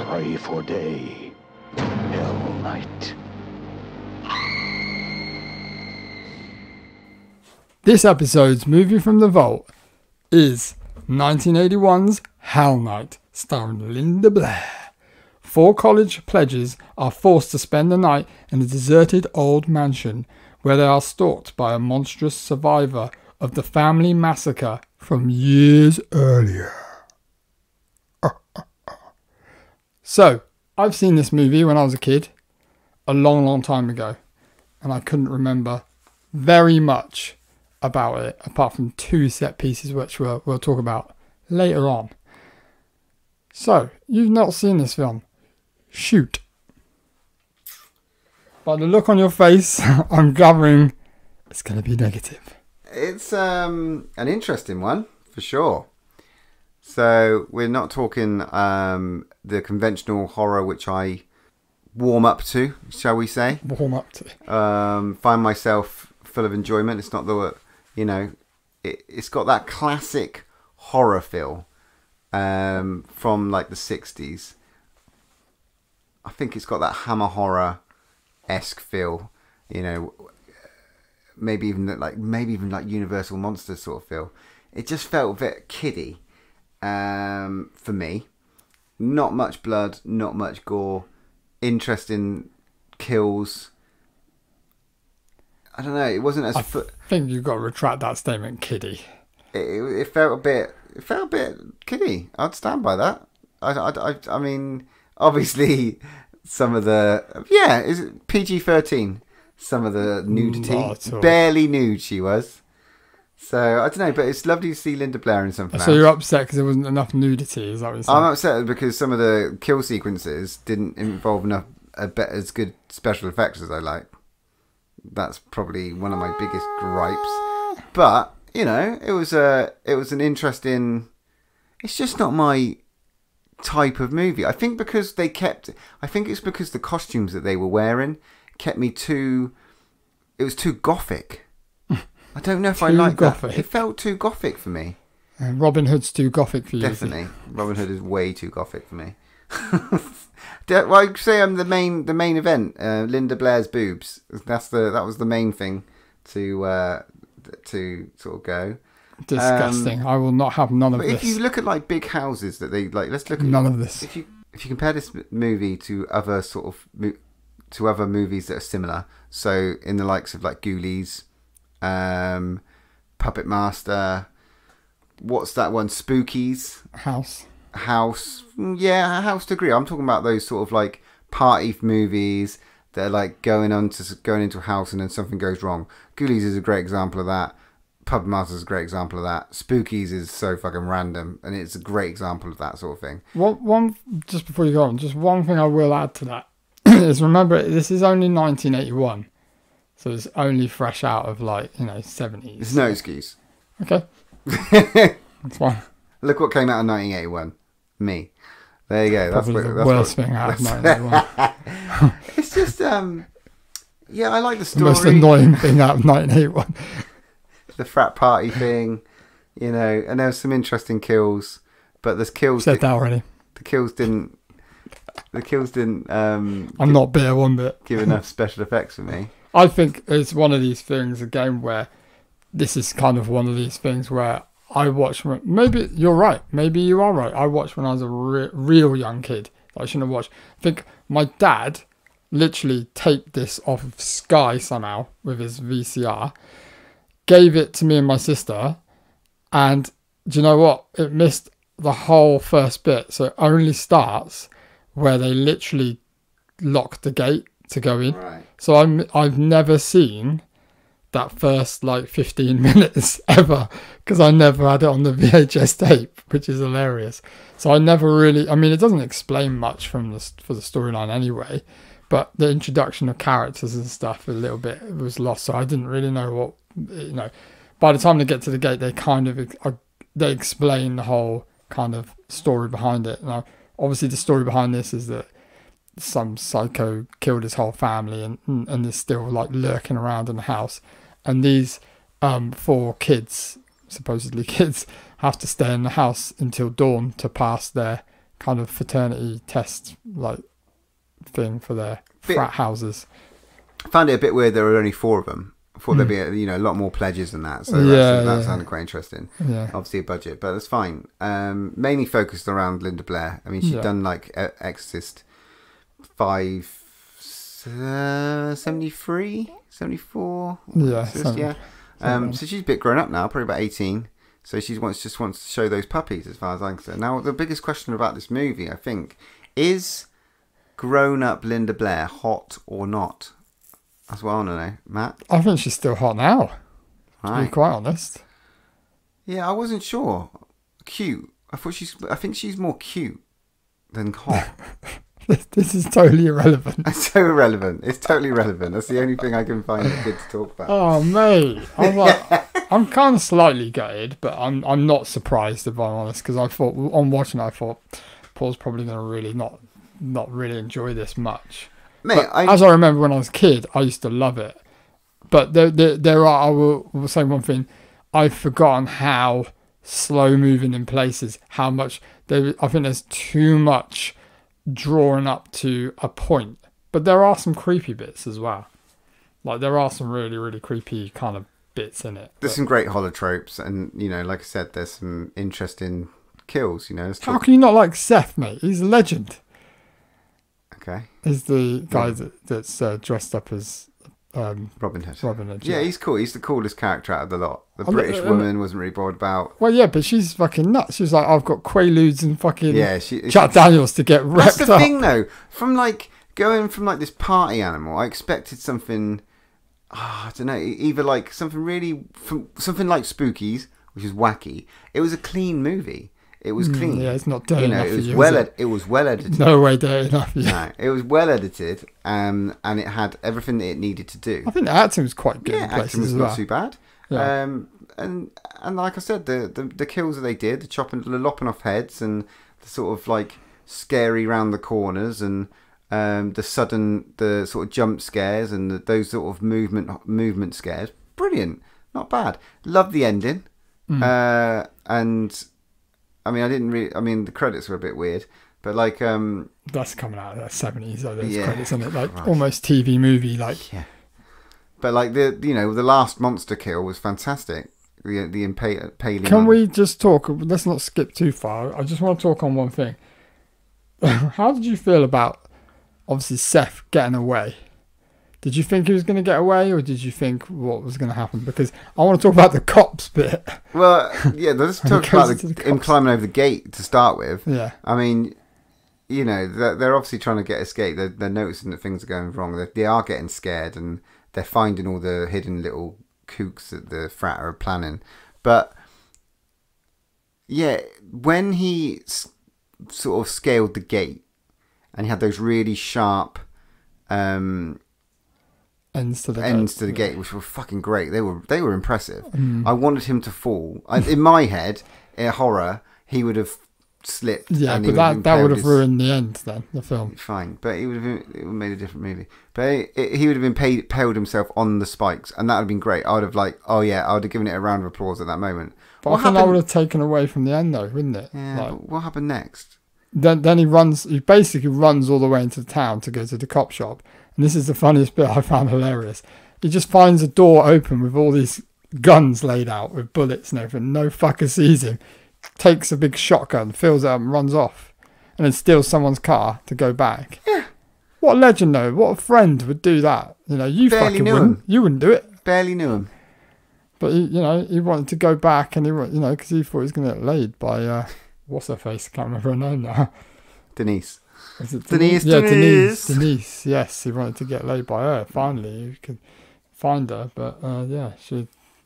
Pray for day, hell night. This episode's movie from the vault is 1981's Hell Night, starring Linda Blair. 4 college pledges are forced to spend the night in a deserted old mansion where they are stalked by a monstrous survivor of the family massacre from years earlier. So, I've seen this movie when I was a kid, a long, long time ago, and I couldn't remember very much about it, apart from 2 set pieces, which we'll talk about later on. So, you've not seen this film. Shoot. By the look on your face, I'm gathering it's going to be negative. It's an interesting one, for sure. So, we're not talking the conventional horror which I warm up to, shall we say. Warm up to. Find myself full of enjoyment. It's not the, it's got that classic horror feel from like the 60s. I think it's got that Hammer horror-esque feel, maybe even like Universal Monsters sort of feel. It just felt a bit kiddie for me. Not much blood, not much gore, interesting kills. I don't know. It wasn't as. I think you've got to retract that statement, kiddie. It felt a bit. It felt a bit kiddie. I'd stand by that. I mean, obviously, some of the is it PG-13? Some of the nudity, barely nude she was. So I don't know, but it's lovely to see Linda Blair in something else. So you're upset because there wasn't enough nudity? Is that what you're saying? I'm upset because some of the kill sequences didn't involve enough as good special effects as I like. That's probably one of my biggest gripes. But it was an interesting. It's just not my type of movie. I think because it's because the costumes that they were wearing kept me too. It was too gothic. I don't know if I like that. It felt too gothic for me. Robin Hood's too gothic for you. Definitely, Robin Hood is way too gothic for me. Well, I say I'm the main event. Linda Blair's boobs. That was the main thing to sort of go. Disgusting. I will not have none of this. If you look at like big houses that they like, let's look at none of this. If you compare this movie to other to other movies that are similar, so in the likes of like Ghoulies, Puppet Master, what's that one? Spookies. House. Yeah, House to agree. I'm talking about those sort of like party movies that are like going into a house and then something goes wrong. Ghoulies is a great example of that. Puppet Master is a great example of that. Spookies is so fucking random, and it's a great example of that sort of thing. One just before you go on, just one thing I will add to that is remember this is only 1981, so it's only fresh out of 70s. It's no excuse. Okay, that's fine. Look what came out in 1981. Me. There you go. That's the worst thing out of 1981. It's just I like the story. The most annoying thing out of 1981. The frat party thing, and there was some interesting kills, but the kills said that already. The kills didn't. I'm not bitter one bit. Give enough special effects for me. I think it's one of these things again where this is kind of one of these things where I watched. Maybe you're right. Maybe you are right. I watched when I was a real young kid. I shouldn't have watched. I think my dad literally taped this off of Sky somehow with his VCR. Gave it to me and my sister, and do you know what? It missed the whole first bit, so it only starts where they literally lock the gate to go in. Right. So I've never seen that first 15 minutes ever because I never had it on the VHS tape, which is hilarious. So I never really. I mean, it doesn't explain much for the storyline anyway, but the introduction of characters and stuff a little bit was lost. So I didn't really know what. By the time they get to the gate, they explain the whole kind of story behind it. Now, obviously, the story behind this is that some psycho killed his whole family and is still lurking around in the house. And these 4 kids, supposedly kids, have to stay in the house until dawn to pass their kind of fraternity test thing for their frat houses. I found it a bit weird there were only 4 of them. I thought there'd be a lot more pledges than that, so that sounded quite interesting. Yeah. Obviously a budget, but that's fine. Mainly focused around Linda Blair. I mean, she'd done Exorcist 73, 74. Yeah, so she's a bit grown up now, probably about 18. So she just wants to show those puppies, as far as I'm concerned. Now, the biggest question about this movie, I think, is grown-up Linda Blair hot or not? That's what I want to know, Matt. I think she's still hot now, to be quite honest. Yeah, I wasn't sure. Cute. I think she's more cute than hot. This is totally irrelevant. It's so irrelevant. It's totally irrelevant. That's the only thing I can find good to talk about. Oh, mate. I'm kind of slightly gutted, but I'm not surprised, if I'm honest, because I thought, on watching it, I thought Paul's probably going to really not really enjoy this much. Mate, as I remember when I was a kid, I used to love it. But there are, I will say one thing, I've forgotten how slow moving in places, how much, I think there's too much drawn up to a point. But there are some creepy bits as well. Like, there are some really, really creepy kind of bits in it. There's some great holotropes, and, like I said, there's some interesting kills, How can you not like Seth, mate? He's a legend. Okay. He's the guy that's dressed up as Robin Hood. Robin Hood. Yeah, he's cool. He's the coolest character out of the lot. The British woman wasn't really bothered about. Well, yeah, but she's fucking nuts. She's like, I've got Quaaludes and fucking Jack Daniels to get wrecked up. That's the thing, though. From going from this party animal, I expected something. I don't know. Either something something like Spookies, which is wacky. It was a clean movie. It was clean. Yeah, it's not dirty enough. It was well edited. No way dirty enough. Yeah. No, it was well edited, and it had everything that it needed to do. I think the acting was quite good. Yeah, acting was not too bad. Yeah. And like I said, the kills that they did, the lopping off heads, and the sort of scary round the corners, and the sort of jump scares, and those sort of movement scares, brilliant, not bad. Love the ending, and. I mean, the credits were a bit weird, but that's coming out of the 70s, so those credits on it, almost TV movie, Yeah. But the last monster kill was fantastic. The impaling. Can we just talk? Let's not skip too far. I just want to talk on one thing. How did you feel about, obviously, Seth getting away? Did you think he was going to get away, or did you think what was going to happen? Because I want to talk about the cops bit. Well, yeah, let's talk about him climbing over the gate to start with. Yeah. I mean, they're obviously trying to get escape. They're noticing that things are going wrong. They are getting scared, and they're finding all the hidden little kooks that the frat are planning. But, yeah, when he sort of scaled the gate, and he had those really sharp... ends to the gate, which were fucking great. They were impressive. I wanted him to fall. In my head, in horror, he would have slipped. Yeah, but that would have ruined the end then, the film. Fine, but it would have made a different movie. But he would have been impaled himself on the spikes, and that would have been great. I would have I would have given it a round of applause at that moment. But I think that would have taken away from the end, though, wouldn't it? Yeah. But what happened next? Then he basically runs all the way into town to go to the cop shop. And this is the funniest bit I found hilarious. He just finds a door open with all these guns laid out with bullets and everything. No fucker sees him. Takes a big shotgun, fills it up and runs off. And then steals someone's car to go back. Yeah. What a legend, though. What a friend would do that. You barely fucking knew wouldn't. him. You wouldn't do it. Barely knew him. But, he wanted to go back and, because he thought he was going to get laid by, what's her face? I can't remember her name now. Denise. Is it Denise? Yeah, Denise. Yes, he wanted to get laid by her. Finally, he could find her, but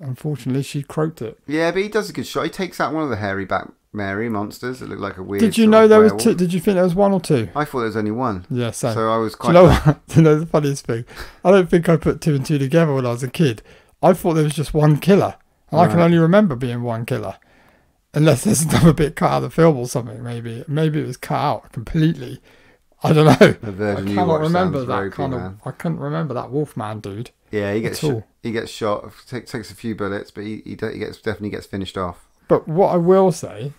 unfortunately, she croaked it. Yeah, but he does a good shot. He takes out one of the hairy back Mary monsters that look like a weird. Did you know there was two? Did you think there was one or two? I thought there was only one. Yeah, same. So I was quite. Do you know the funniest thing? I don't think I put two and two together when I was a kid. I thought there was just one killer, and I can only remember being one killer. Unless there's another bit cut out of the film or something, maybe it was cut out completely. I don't know. I cannot remember that kind of. I couldn't remember that Wolfman dude. Yeah, he gets shot. Takes a few bullets, but he definitely gets finished off. But what I will say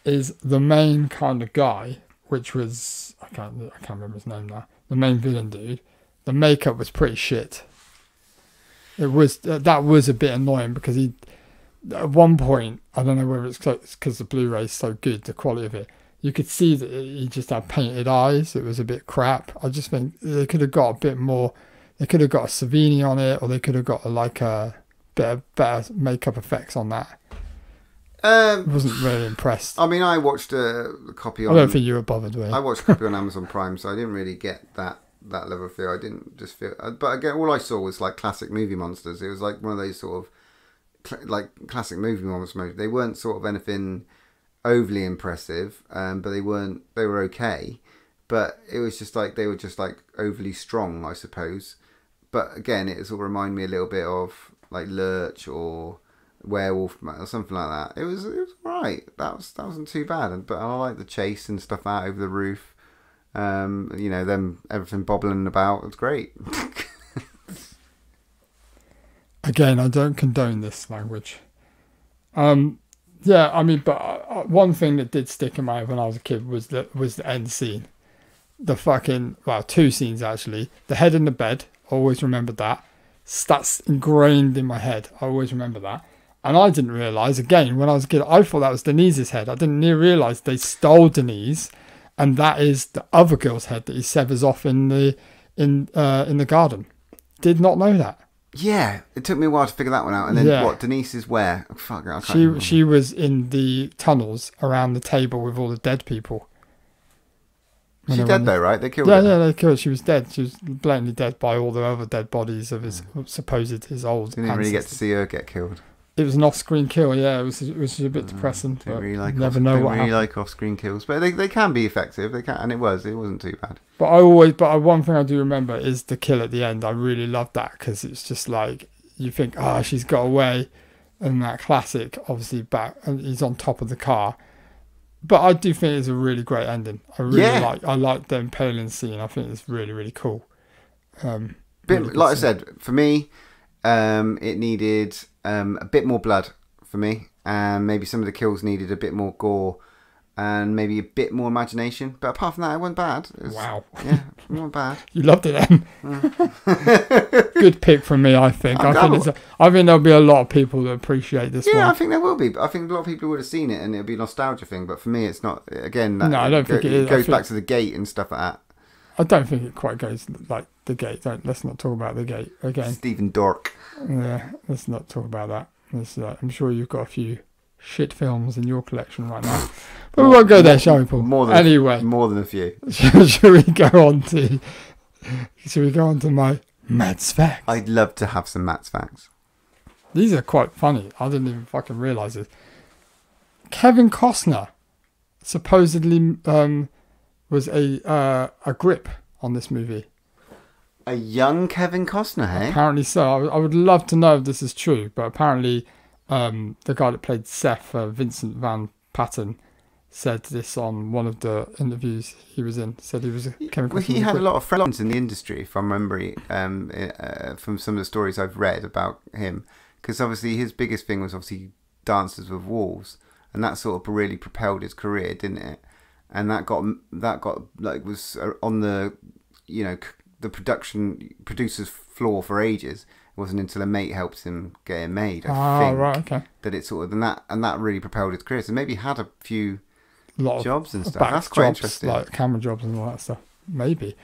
is the main kind of guy, which was I can't remember his name now. The main villain dude. The makeup was pretty shit. It was that was a bit annoying because he. At one point, I don't know whether it's because the Blu-ray is so good, the quality of it, You could see that he just had painted eyes. It was a bit crap. I just think they could have got a bit more. They could have got a Savini on it, or they could have got a bit of better makeup effects on that. I wasn't really impressed. I mean, I watched a copy on... I don't think you were bothered with it. I watched a copy on Amazon Prime, so I didn't really get that level of feel. I didn't just feel... But again, all I saw was like classic movie monsters. It was like one of those sort of like classic movie monsters. They weren't sort of anything overly impressive, but they were okay. But it was just like they were just like overly strong, I suppose. But again, it sort of reminded me a little bit of like Lurch or Werewolf or something like that. It was right. That wasn't too bad. But I like the chase and stuff out over the roof. You know, them everything bobbling about. It's great. Again, I don't condone this language. Yeah, I mean, but one thing that did stick in my head when I was a kid was the end scene. The fucking, well, two scenes actually. The head in the bed, always remembered that. That's ingrained in my head. I always remember that. And I didn't realise, again, when I was a kid, I thought that was Denise's head. I didn't realise they stole Denise, and that is the other girl's head that he severs off in the garden. Did not know that. Yeah, it took me a while to figure that one out. And then what? Denise is where? Oh, fuck, I can't remember. She was in the tunnels around the table with all the dead people. She's dead though, right? They killed her. Yeah, they killed her. She was dead. She was blatantly dead by all the other dead bodies of his his old. Didn't really get to see her get killed. It was an off-screen kill. Yeah, it was a bit depressing. Didn't really like never know what happened. Like off-screen kills, but they can be effective. They can, and it wasn't too bad. But one thing I do remember is the kill at the end. I really loved that because it's just like you think, she's got away, and that classic, obviously back, and he's on top of the car. But I do think it's a really great ending. I like the impaling scene. I think it's really, really cool. Like I said, for me, it needed a bit more blood for me, and maybe some of the kills needed a bit more gore, and maybe a bit more imagination. But apart from that, it wasn't bad. Wow. Yeah, it wasn't bad. You loved it then. Good pick from me, I think. I think there'll be a lot of people that appreciate this one. Yeah, I think there will be. But I think a lot of people would have seen it, and it'll be a nostalgia thing. But for me, it's not. Again, no, I don't think it is. It goes back to the gate and stuff like that. I don't think it quite goes like the gate. Let's not talk about the gate again. Stephen Dork. Yeah, let's not talk about that. I'm sure you've got a few shit films in your collection right now, but we won't go there, shall we, Paul? More than a few. Should we go on to my Matt's facts? I'd love to have some Matt's facts. These are quite funny. I didn't even fucking realise this. Kevin Costner supposedly was a grip on this movie. A young Kevin Costner, hey? Apparently so. I would love to know if this is true, but apparently the guy that played Seth, Vincent Van Patten, said this on one of the interviews he was in. Said he was a Kevin Costner. Well, he had a lot of friends in the industry, if I'm remembering, from some of the stories I've read about him. Because obviously his biggest thing was obviously Dances with Wolves, and that sort of really propelled his career, didn't it? And that got like was on the the producer's floor for ages. It wasn't until a mate helped him get it made. I think right, okay. That it sort of and that really propelled his career. So maybe he had a few jobs and stuff. That's quite interesting, like camera jobs and all that stuff. Maybe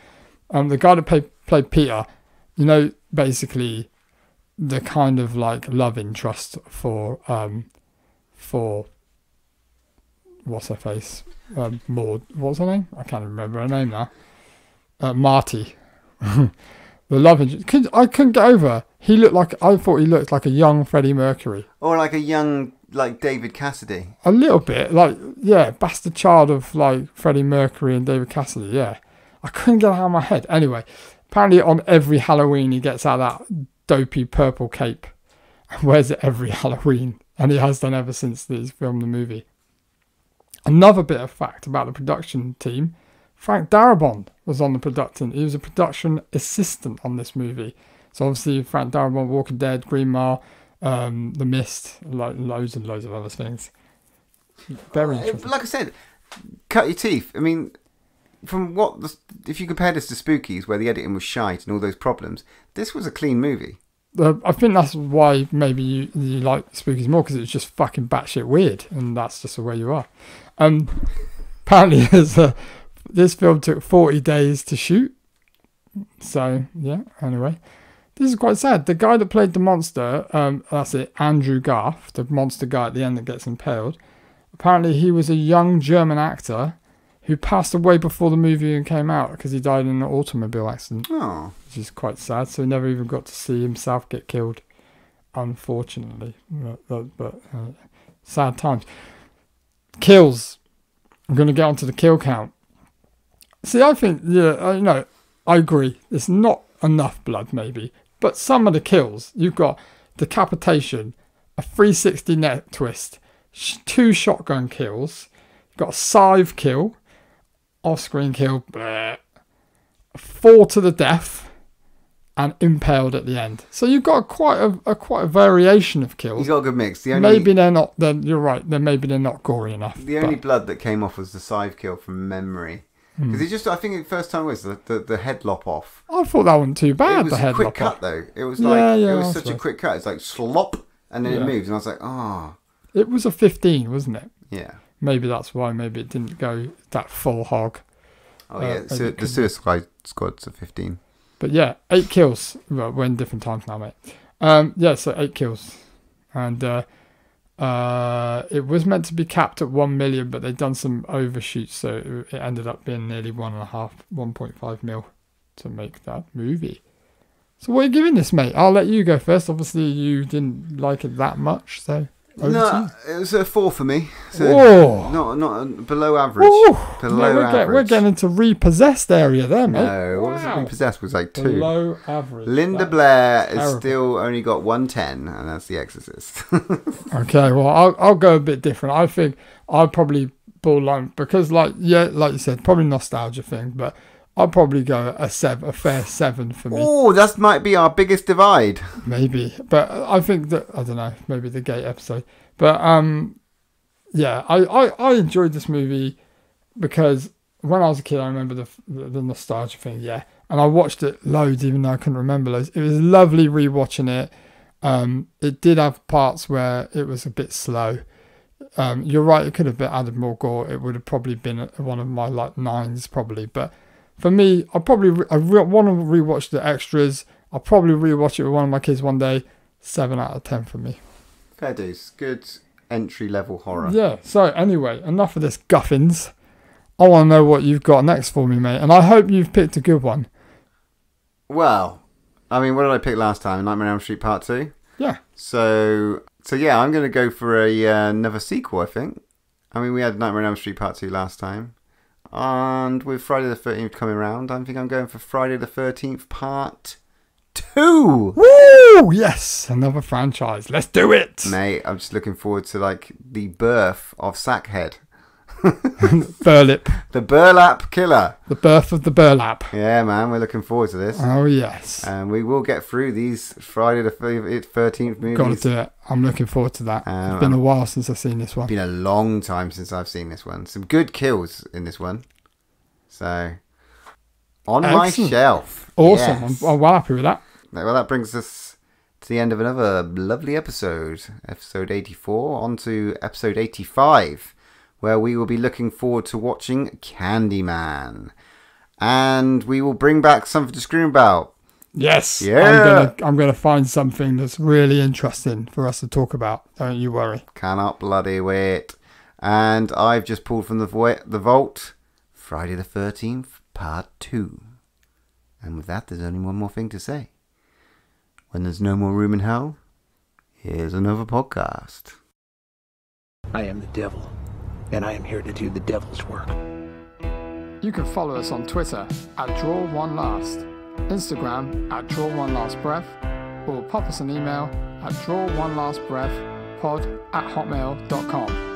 the guy that played Peter, basically the kind of like love interest for what's her face, Maud. What's her name? I can't remember her name now. Marty. The love interest. I couldn't get over. I thought he looked like a young Freddie Mercury. Or like a young, like David Cassidy. A little bit. Bastard child of like Freddie Mercury and David Cassidy, yeah. I couldn't get it out of my head. Anyway, apparently on every Halloween he gets out that dopey purple cape and wears it every Halloween. And he has done ever since he's filmed the movie. Another bit of fact about the production team. Frank Darabont was on the production. He was a production assistant on this movie. So obviously Frank Darabont, Walking Dead, Green Mile, The Mist, loads and loads of other things. Very interesting. Like I said, cut your teeth. I mean, from if you compare this to Spookies, where the editing was shite and all those problems, this was a clean movie. I think that's why maybe you like Spookies more, because it's just fucking batshit weird, and that's just the way you are. apparently this film took 40 days to shoot. So, yeah, anyway. This is quite sad. The guy that played the monster, that's it, Andrew Garth, the monster guy at the end that gets impaled, apparently he was a young German actor who passed away before the movie came out because he died in an automobile accident. Oh. Which is quite sad. So he never even got to see himself get killed, unfortunately. But sad times. Kills. I'm going to get onto the kill count. See, I think, I agree. It's not enough blood, maybe. But some of the kills, you've got decapitation, a 360 neck twist, 2 shotgun kills, you've got a scythe kill, off-screen kill, 4 to the death, and impaled at the end. So you've got quite a variation of kills. You've got a good mix. Maybe they're not. Then you're right. Then maybe they're not gory enough. The only blood that came off was the scythe kill from memory. Because I think the first time was the head lop off. I thought that wasn't too bad. It was the head a quick lop cut off. though. It was like it was such a quick cut. It's like slop, and then it moves, and I was like, oh. It was a 15, wasn't it? Yeah. Maybe that's why. Maybe it didn't go that full hog. Oh yeah, so the Suicide Squad's a 15. But yeah, 8 kills. Well, we're in different times now, mate. So 8 kills, and it was meant to be capped at 1 million, but they'd done some overshoots, so it ended up being nearly 1.5 mil to make that movie. So what are you giving this, mate? I'll let you go first. Obviously, you didn't like it that much, so. No, it was a 4 for me. So not below average. We're getting into repossessed area there, mate. No, what was it? Repossessed was like 2. Below average. Linda Blair has still only got 110, and that's The Exorcist. Okay, well, I'll go a bit different. I think I'll probably borderline because, like you said, probably nostalgia thing, but I'll probably go a fair 7 for me. Oh, that might be our biggest divide. Maybe, but I think that I don't know. Maybe the Gate episode, but yeah, I enjoyed this movie because when I was a kid, I remember the nostalgia thing. Yeah, and I watched it loads, even though I couldn't remember loads. It was lovely rewatching it. It did have parts where it was a bit slow. You're right; it could have been added more gore. It would have probably been one of my like 9s, probably, but. For me, I want to rewatch the extras. I'll probably rewatch it with one of my kids one day. 7 out of 10 for me. Fair dues. Good entry-level horror. Yeah, so anyway, enough of this guffins. I want to know what you've got next for me, mate. And I hope you've picked a good one. Well, I mean, what did I pick last time? Nightmare on Elm Street Part 2? Yeah. So yeah, I'm going to go for another sequel, I think. I mean, we had Nightmare on Elm Street Part 2 last time. And with Friday the 13th coming around, I think I'm going for Friday the 13th Part 2. Woo! Yes, another franchise. Let's do it, mate. I'm just looking forward to like the birth of Sackhead. Burlap. The Burlap Killer. The birth of the Burlap. Yeah, man, we're looking forward to this. Oh yes. And we will get through these Friday the 13th movies. Got to do it. I'm looking forward to that. It's been a while since I've seen this one. It's been a long time since I've seen this one. Some good kills in this one. So, on my shelf. Awesome. Yes. I'm well happy with that. Well, that brings us to the end of another lovely episode. Episode 84. On to episode 85. Where we will be looking forward to watching Candyman. And we will bring back something to scream about. Yes. Yeah. I'm gonna find something that's really interesting for us to talk about. Don't you worry. Cannot bloody wait. And I've just pulled from the vault Friday the 13th Part 2. And with that, there's only one more thing to say. When there's no more room in hell, here's another podcast. I am the devil. And I am here to do the devil's work. You can follow us on Twitter at DrawOneLast, Instagram at DrawOneLastBreath, or pop us an email at DrawOneLastBreathPod@hotmail.com.